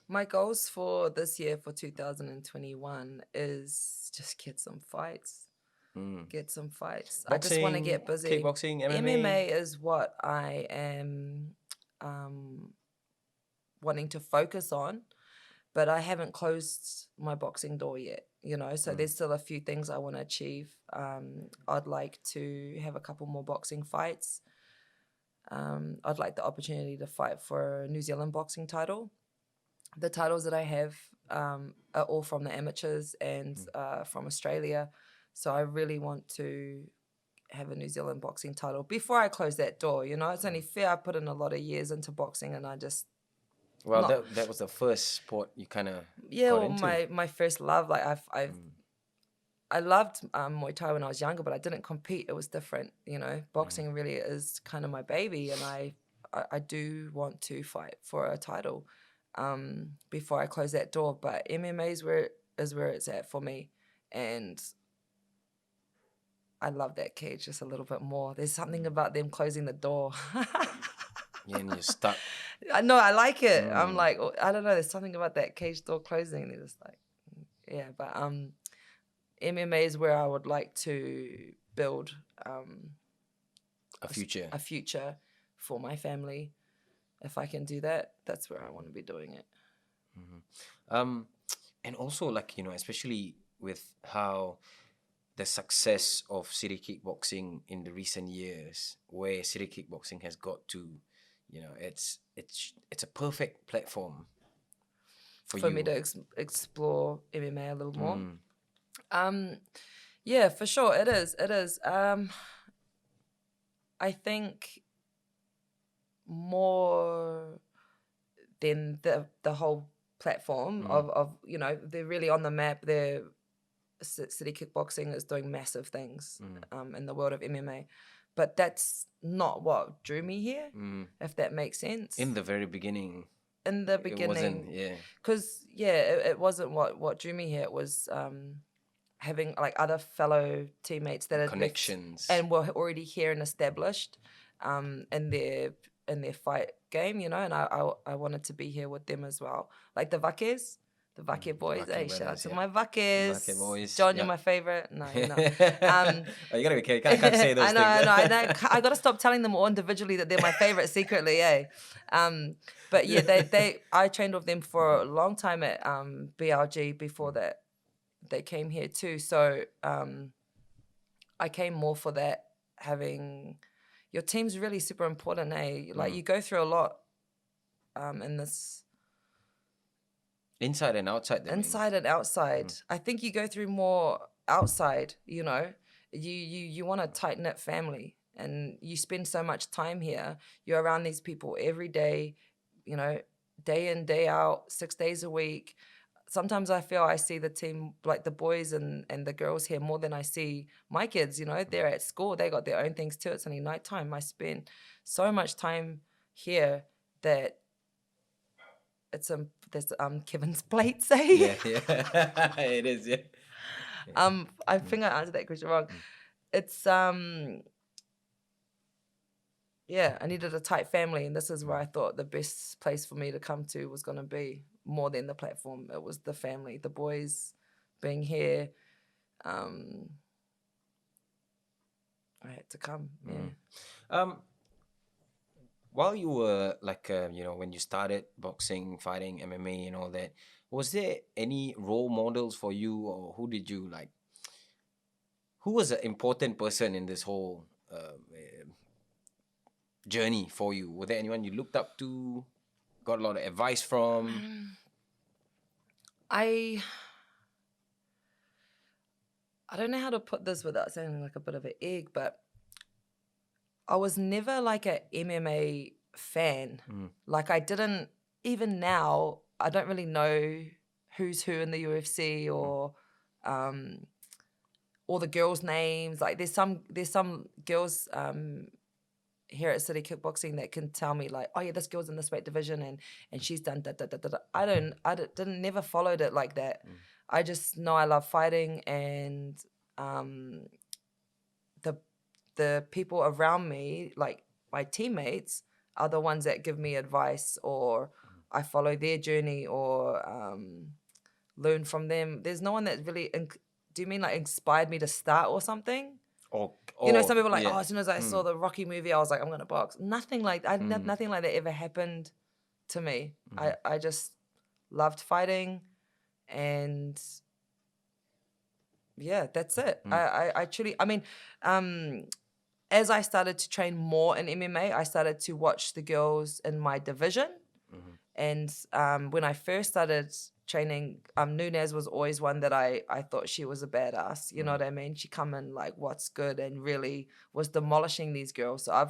My goals for this year, for 2021, is just get some fights. Get some fights. I just want to get busy. Kickboxing, MMA. MMA is what I am wanting to focus on, but I haven't closed my boxing door yet, so there's still a few things I want to achieve. I'd like to have a couple more boxing fights. I'd like the opportunity to fight for a New Zealand boxing title. The titles that I have are all from the amateurs and from Australia, so I really want to have a New Zealand boxing title before I close that door. It's only fair. I put in a lot of years into boxing, and I just well, that was the first sport you kind of well, into. my first love. Like I loved Muay Thai when I was younger, but I didn't compete. It was different. Boxing really is kind of my baby, and I do want to fight for a title before I close that door. But MMA is where it's at for me, and I love that cage just a little bit more. There's something about them closing the door. Yeah, and you're stuck. I know, I like it. I'm like, I don't know. There's something about that cage door closing. They're just like, yeah. But MMA is where I would like to build A future. a future for my family. If I can do that, that's where I want to be doing it. And also like especially with how the success of City Kickboxing in the recent years, where City Kickboxing has got to, it's a perfect platform for you. Me to explore MMA a little more. Yeah, for sure, it is. I think more than the whole platform of they're really on the map. City Kickboxing is doing massive things in the world of MMA, but that's not what drew me here. If that makes sense. In the very beginning. It wasn't, yeah. Because it wasn't what drew me here. It was having like other fellow teammates that had connections and were already here and established in their fight game, and I wanted to be here with them as well. Like the Vake boys. Hey, shout out to my Vakes. Vake boys. John, you're my favorite. No, you know. Oh, you gotta be careful. You can't say those I know, things. I know. I gotta stop telling them all individually that they're my favorite secretly, eh? But yeah, I trained with them for a long time at BLG before that. They came here too, so I came more for that. Having your team's really super important, eh? Like you go through a lot in this. Inside and outside. Inside and outside. I think you go through more outside. You want a tight knit family, and you spend so much time here. You're around these people every day. Day in, day out, 6 days a week. Sometimes I feel I see the team, like the boys and the girls here, more than I see my kids. They're at school. They got their own things too. It's only nighttime. I spend so much time here that there's Kevin's plate say. Yeah. It is, yeah. I think I answered that question wrong. It's yeah, I needed a tight family, and this is where I thought the best place for me to come to was gonna be. More than the platform, it was the family, the boys being here. I had to come. Yeah. While you were like, when you started boxing, fighting, MMA, and all that, was there any role models for you, or who did you like? Who was an important person in this whole journey for you? Was there anyone you looked up to, got a lot of advice from? I don't know how to put this without sounding like a bit of an egg, but I was never like a MMA fan. Like I didn't, even now, I don't really know who's who in the UFC or all the girls' names. Like there's some girls here at City Kickboxing that can tell me like, oh yeah, this girl's in this weight division and she's done da da da da da. I didn't never followed it like that. I just know I love fighting, and the people around me, like my teammates, are the ones that give me advice, or I follow their journey, or learn from them. There's no one that really, do you mean like inspired me to start or something? Or You know, some people are like, yeah. oh, as soon as I saw the Rocky movie, I was like, I'm gonna box. Nothing like that. Nothing like that ever happened to me. I just loved fighting, and yeah, that's it. I truly, I mean, as I started to train more in MMA, I started to watch the girls in my division. And when I first started training, Nunez was always one that I thought she was a badass. You know what I mean? She come in like, what's good, and really was demolishing these girls. So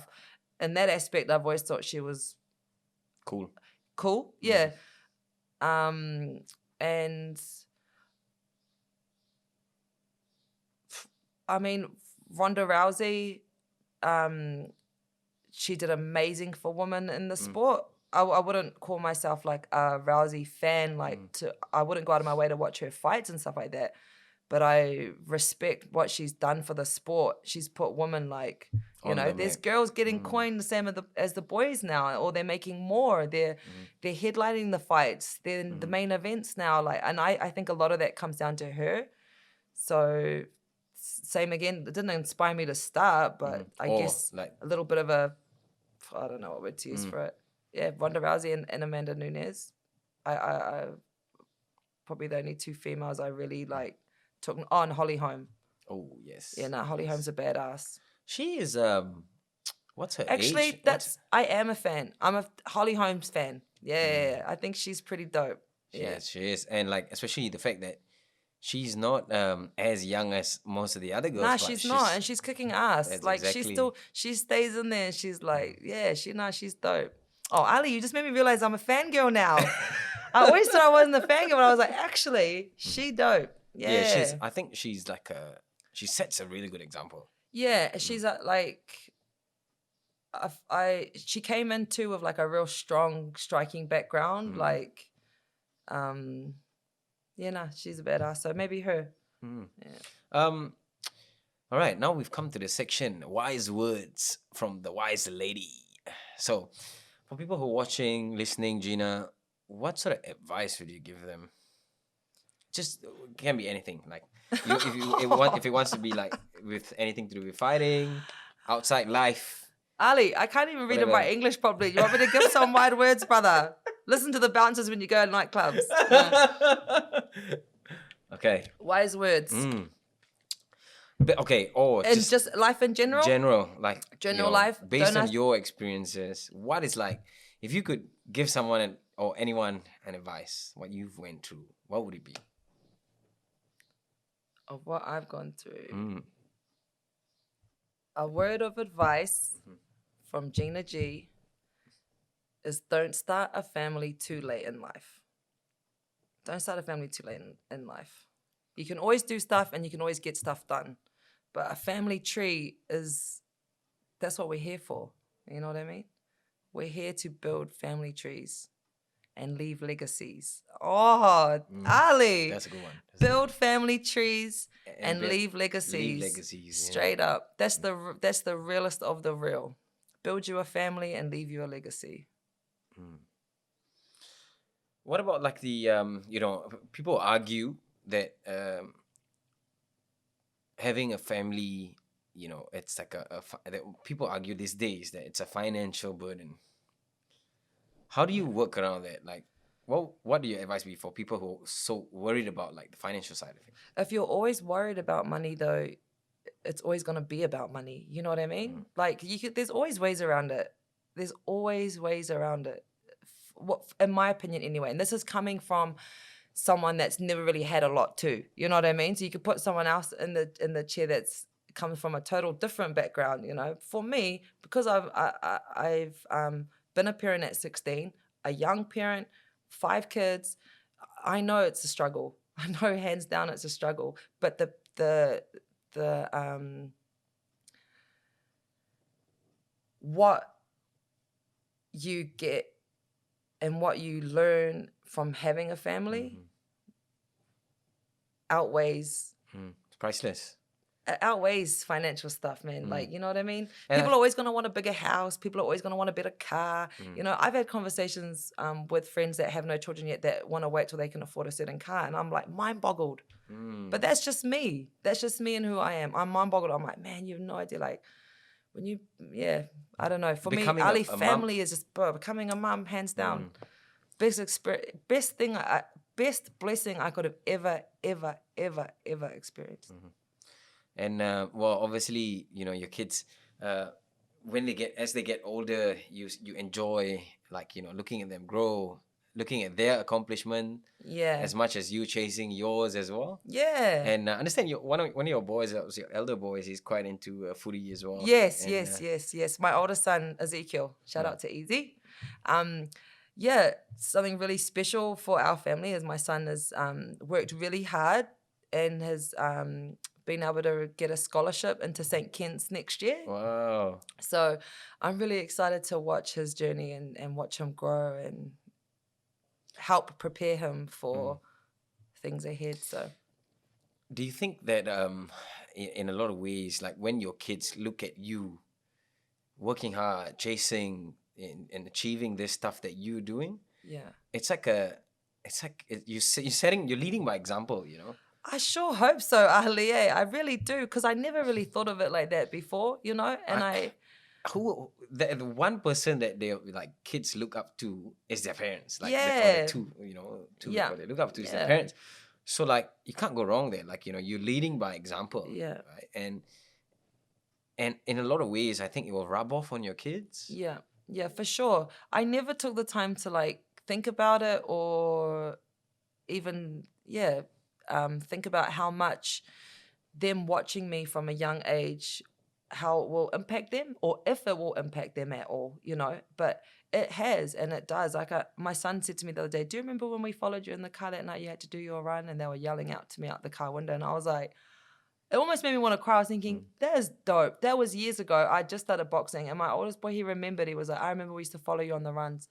in that aspect, I've always thought she was cool. Yeah. And I mean, Ronda Rousey, she did amazing for women in the sport. I wouldn't call myself like a Rousey fan, I wouldn't go out of my way to watch her fights and stuff like that. But I respect what she's done for the sport. She's put women like, you know, there's girls getting coined the same as the boys now, or they're making more. They're headlining the fights. They're in the main events now. Like, and I think a lot of that comes down to her. So same again, it didn't inspire me to start, but I guess like a little bit of a, I don't know what word to use for it. Yeah, Ronda Rousey and Amanda Nunes. I probably the only two females I really like took on. Holly Holm. Oh yes. Yeah, no, Holly Holm's a badass. She is what's her Actually, age? I am a fan. I'm a Holly Holmes fan. Yeah, I think she's pretty dope. She is. And like especially the fact that she's not as young as most of the other girls. Nah, she's not, and she's kicking ass. Like exactly. she stays in there. She's like, yeah, she's dope. Oh, Ali, you just made me realize I'm a fangirl now. I always thought I wasn't a fangirl, but I was like, actually, she dope. Yeah. I think she's like she sets a really good example. Yeah, she's she came into with like a real strong striking background. Like, she's a badass. So maybe her. Yeah. All right, now we've come to the section wise words from the wise lady. So, for people who are watching, listening, Gina, what sort of advice would you give them? Just can be anything. Like, if it wants to be like with anything to do with fighting, outside life. Ali, I can't even read and write English properly. You want me to give some wide words, brother? Listen to the bouncers when you go to nightclubs. Okay. Wise words. But okay, and just life in general? General, like life. Based on your experiences, what is like, if you could give someone or anyone an advice, what you've went through, what would it be? Of what I've gone through. A word of advice from Gina Gee is don't start a family too late in life. Don't start a family too late in life. You can always do stuff and you can always get stuff done. But a family tree that's what we're here for. You know what I mean? We're here to build family trees and leave legacies. Oh, Ali. That's a good one. Build family trees and leave legacies. Leave legacies. Straight up. That's the realest of the real. Build you a family and leave you a legacy. What about like the people argue that having a family, it's like people argue these days that it's a financial burden. How do you work around that? Like, what do your advice be for people who are so worried about like the financial side of it? If you're always worried about money, though, it's always going to be about money. You know what I mean? Like there's always ways around it. There's always ways around it. What, in my opinion, anyway. And this is coming from someone that's never really had a lot too. You know what I mean? So you could put someone else in the chair that's comes from a total different background. You know, for me, because I've been a parent at 16, a young parent, 5 kids. I know it's a struggle. I know hands down it's a struggle. But the what you get and what you learn from having a family outweighs It's priceless. outweighs financial stuff, man. Like, you know what I mean? And People are always going to want a bigger house. People are always going to want a better car. You know, I've had conversations with friends that have no children yet that want to wait till they can afford a certain car. And I'm like, mind boggled. But that's just me. That's just me and who I am. I'm mind boggled. I'm like, man, you have no idea. Like, when you, I don't know. For Becoming me, Ali, a family mum. is just, bro, becoming a mum, hands down. Best blessing I could have ever experienced. And well, obviously, you know, your kids, when as they get older, you enjoy, like, you know, looking at them grow, looking at their accomplishment, as much as you chasing yours as well. Yeah. And I understand one of your boys, your elder boys, he's quite into footy as well. Yes, And, yes. My oldest son, Ezekiel, shout out to Easy. Something really special for our family is my son has worked really hard and has been able to get a scholarship into St. Kitts next year. Wow. So I'm really excited to watch his journey and watch him grow and help prepare him for things ahead. So do you think that in a lot of ways, like when your kids look at you working hard, chasing and achieving this stuff that you're doing, you're leading by example, you know? I sure hope so, Ali. I really do, because I never really thought of it like that before, you know? And the one person that they like kids look up to is their parents. Like Yeah. they look up to is their parents. So like you can't go wrong there. Like, you know, you're leading by example. Yeah. Right? And in a lot of ways, I think it will rub off on your kids. Yeah. Yeah, for sure. I never took the time to like think about it or even, think about how much them watching me from a young age, how it will impact them or if it will impact them at all, you know. But it has and it does. Like my son said to me the other day, do you remember when we followed you in the car that night you had to do your run and they were yelling out to me out the car window? And I was like, it almost made me want to cry. I was thinking, that is dope. That was years ago. I just started boxing and my oldest boy, he remembered. He was like, I remember we used to follow you on the runs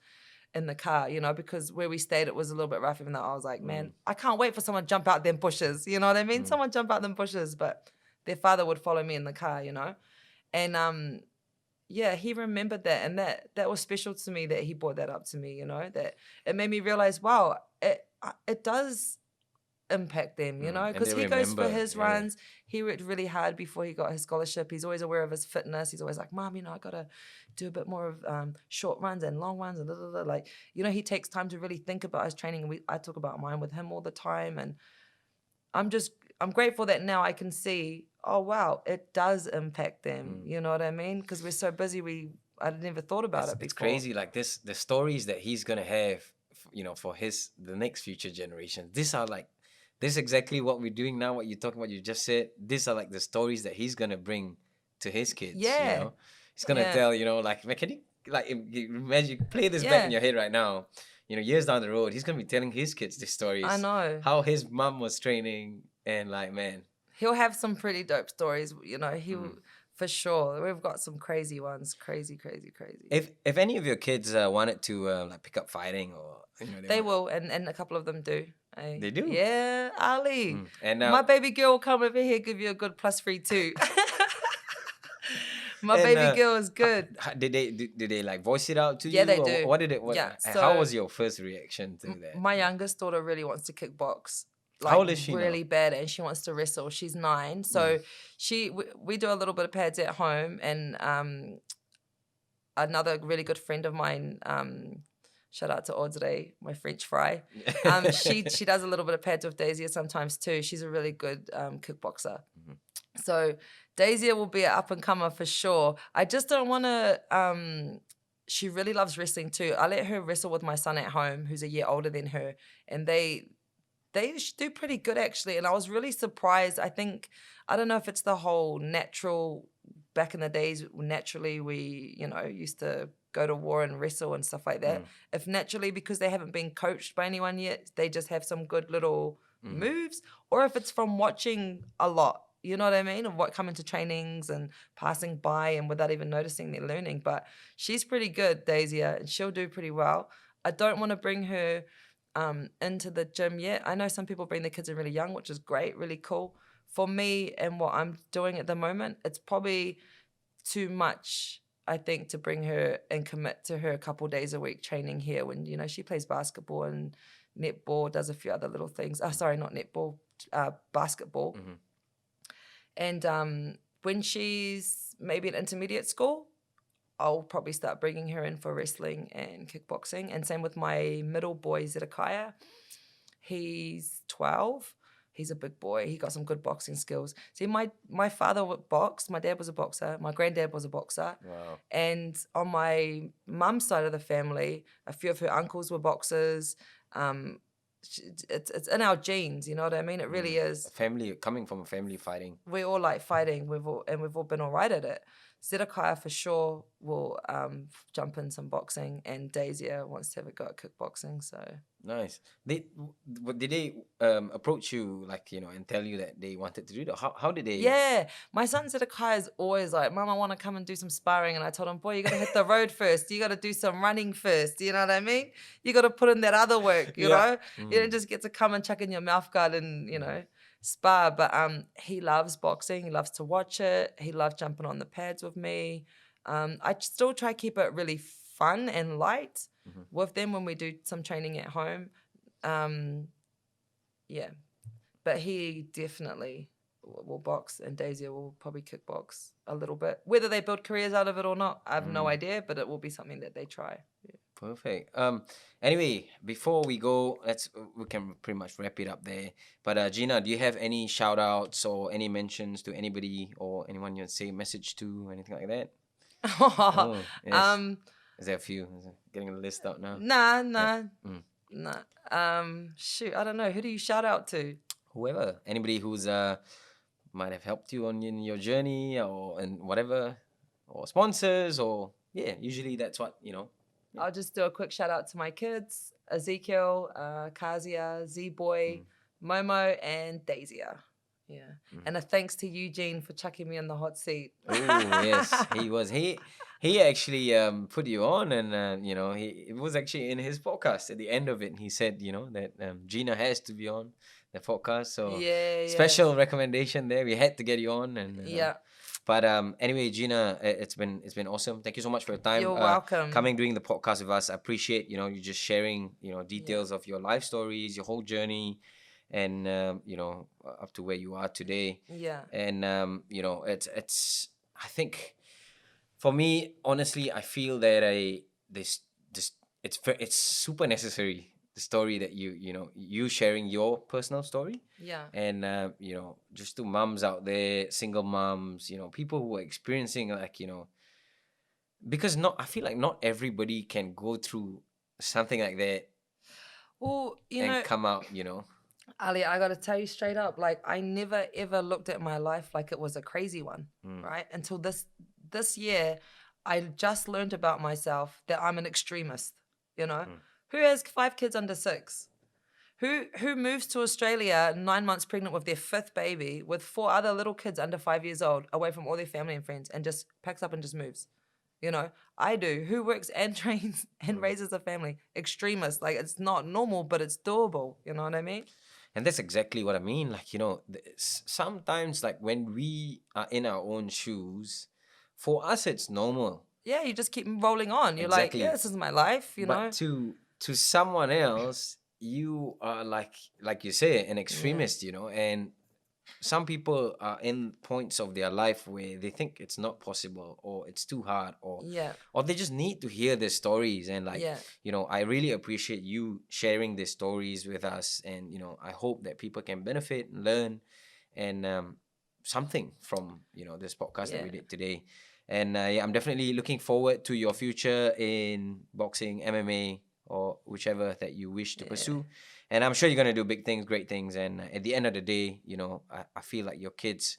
in the car, you know, because where we stayed, it was a little bit rough. Even though I was like, man, I can't wait for someone to jump out them bushes. You know what I mean? Someone jump out them bushes, but their father would follow me in the car, you know? And he remembered that. And that was special to me that he brought that up to me, you know, that it made me realize, wow, it does impact them, you know, because he goes for his runs. He worked really hard before he got his scholarship. He's always aware of his fitness. He's always like, Mom, you know, I got to do a bit more of short runs and long runs and blah, blah, blah. Like, you know, he takes time to really think about his training. And I talk about mine with him all the time. And I'm grateful that now I can see, oh, wow, it does impact them. You know what I mean? Because we're so busy, I never thought about it before. It's crazy. Like the stories that he's going to have, you know, for the next future generations. This is exactly what we're doing now, what you're talking about, you just said. These are like the stories that he's going to bring to his kids. Yeah. You know? He's going to tell, you know, like, can you, like, imagine, play this back in your head right now. You know, years down the road, he's going to be telling his kids these stories. I know. How his mom was training and like, man. He'll have some pretty dope stories, you know, for sure. We've got some crazy ones. Crazy. If any of your kids wanted to like pick up fighting or, you know. They will, and a couple of them do. They do? Yeah, Ali. And my baby girl will come over here, give you a good +3 too. My baby girl is good. Did they like voice it out to you? Yeah, they do. What did it? How was your first reaction to that? My youngest daughter really wants to kickbox. Like, how old is she really now? Bad, and she wants to wrestle. She's 9, so we do a little bit of pads at home, and another really good friend of mine, Shout out to Audrey, my French fry. She does a little bit of pads with Daisy sometimes too. She's a really good kickboxer. Mhm. So Daisy will be an up and comer for sure. I just don't want to. She really loves wrestling too. I let her wrestle with my son at home, who's a year older than her, and they do pretty good actually. And I was really surprised. I don't know if it's the whole natural. Back in the days, naturally we used to go to war and wrestle and stuff like that. If naturally, because they haven't been coached by anyone yet, they just have some good little moves, or if it's from watching a lot. You know what I mean? Of what coming to trainings and passing by and without even noticing they're learning. But she's pretty good, Daisy, and she'll do pretty well. I don't want to bring her into the gym yet. I know some people bring their kids in really young, which is great, really cool. For me and what I'm doing at the moment, it's probably too much, I think, to bring her and commit to her a couple days a week training here when, she plays basketball and netball, does a few other little things. Sorry, not netball, basketball. Mhm. And when she's maybe at intermediate school, I'll probably start bringing her in for wrestling and kickboxing. And same with my middle boy, Zedekiah. He's 12. He's a big boy. He got some good boxing skills. See, my father boxed. My dad was a boxer. My granddad was a boxer. Wow. And on my mum's side of the family, a few of her uncles were boxers. It's in our genes, you know what I mean? It really is. Family, coming from a family fighting. We all like fighting. We've all been all right at it. Zedekiah for sure will jump in some boxing, and Daisy wants to have a go at kickboxing. So Nice. Did they approach you and tell you that they wanted to do that? How did they? yeah, my son Zedekiah is always like, "Mom, I want to come and do some sparring," and I told him, "Boy, you got to hit the road first. You got to do some running first. You know what I mean? You got to put in that other work. You know, you don't just get to come and chuck in your mouth guard and spar." But he loves boxing. He loves to watch it. He loves jumping on the pads with me. I still try to keep it really fun and light with them when we do some training at home. Yeah, but he definitely will box, and Daisy will probably kickbox a little bit. Whether they build careers out of it or not, I have no idea, but it will be something that they try. Yeah. Perfect. Anyway, before we go, we can pretty much wrap it up there. But Gina, do you have any shout outs or any mentions to anybody or anyone you'd say message to, anything like that? Oh, yes. Is there a few? Getting a list out now. Nah. Shoot, I don't know. Who do you shout out to? Whoever, anybody who's might have helped you in your journey or and whatever, or sponsors, or usually that's what I'll just do a quick shout out to my kids, Ezekiel, Kazia, Z-Boy, Momo, and Daisya. Yeah. And a thanks to Eugene for chucking me in the hot seat. Oh, yes. He actually put you on, and it was actually in his podcast at the end of it. He said, that Gina has to be on the podcast. So special recommendation there. We had to get you on, and But anyway, Gina, it's been awesome. Thank you so much for your time. You're welcome. Coming doing the podcast with us. I appreciate you just sharing details of your life stories, your whole journey, and up to where you are today. Yeah. And it's I think for me, honestly, I feel that it's super necessary, the story that you sharing your personal story. Yeah. And just to moms out there, single moms, people who are experiencing because I feel like not everybody can go through something like that. Well, and come out, Ali, I gotta tell you straight up, like I never ever looked at my life like it was a crazy one, right? Until this year, I just learned about myself that I'm an extremist. Who has 5 kids under 6? Who moves to Australia 9 months pregnant with their 5th baby with 4 other little kids under 5 years old, away from all their family and friends, and just packs up and just moves? I do. Who works and trains and raises a family? Extremist. Like, it's not normal, but it's doable. You know what I mean? And that's exactly what I mean. Like, sometimes, like, when we are in our own shoes, for us, it's normal. Yeah, you just keep rolling on. You're like, yeah, this is my life, But to someone else, you are like you say, an extremist, and some people are in points of their life where they think it's not possible, or it's too hard, or Yeah. or they just need to hear the stories. And like, Yeah. I really appreciate you sharing these stories with us. And I hope that people can benefit and learn, and something from this podcast that we Yeah. did today. And yeah, I'm definitely looking forward to your future in boxing, MMA, or whichever that you wish to Yeah. pursue. And I'm sure you're gonna do big things, great things. And at the end of the day, I feel like your kids,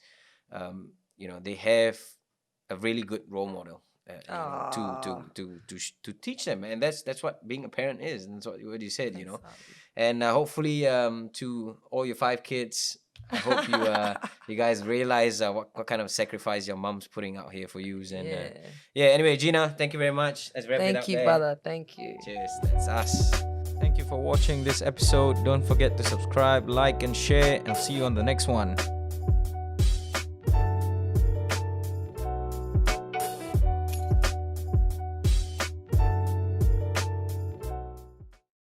they have a really good role model, to Aw. to teach them. And that's what being a parent is, and that's what you said. Thanks, Harvey. And hopefully, to all your 5 kids, I hope you guys realize what kind of sacrifice your mom's putting out here for you. And Yeah. yeah. Anyway, Gina, thank you very much. Let's wrap it Thank up you, there. brother. Thank you. Cheers. That's us. Thank you for watching this episode. Don't forget to subscribe, like, and share. I'll see you on the next one.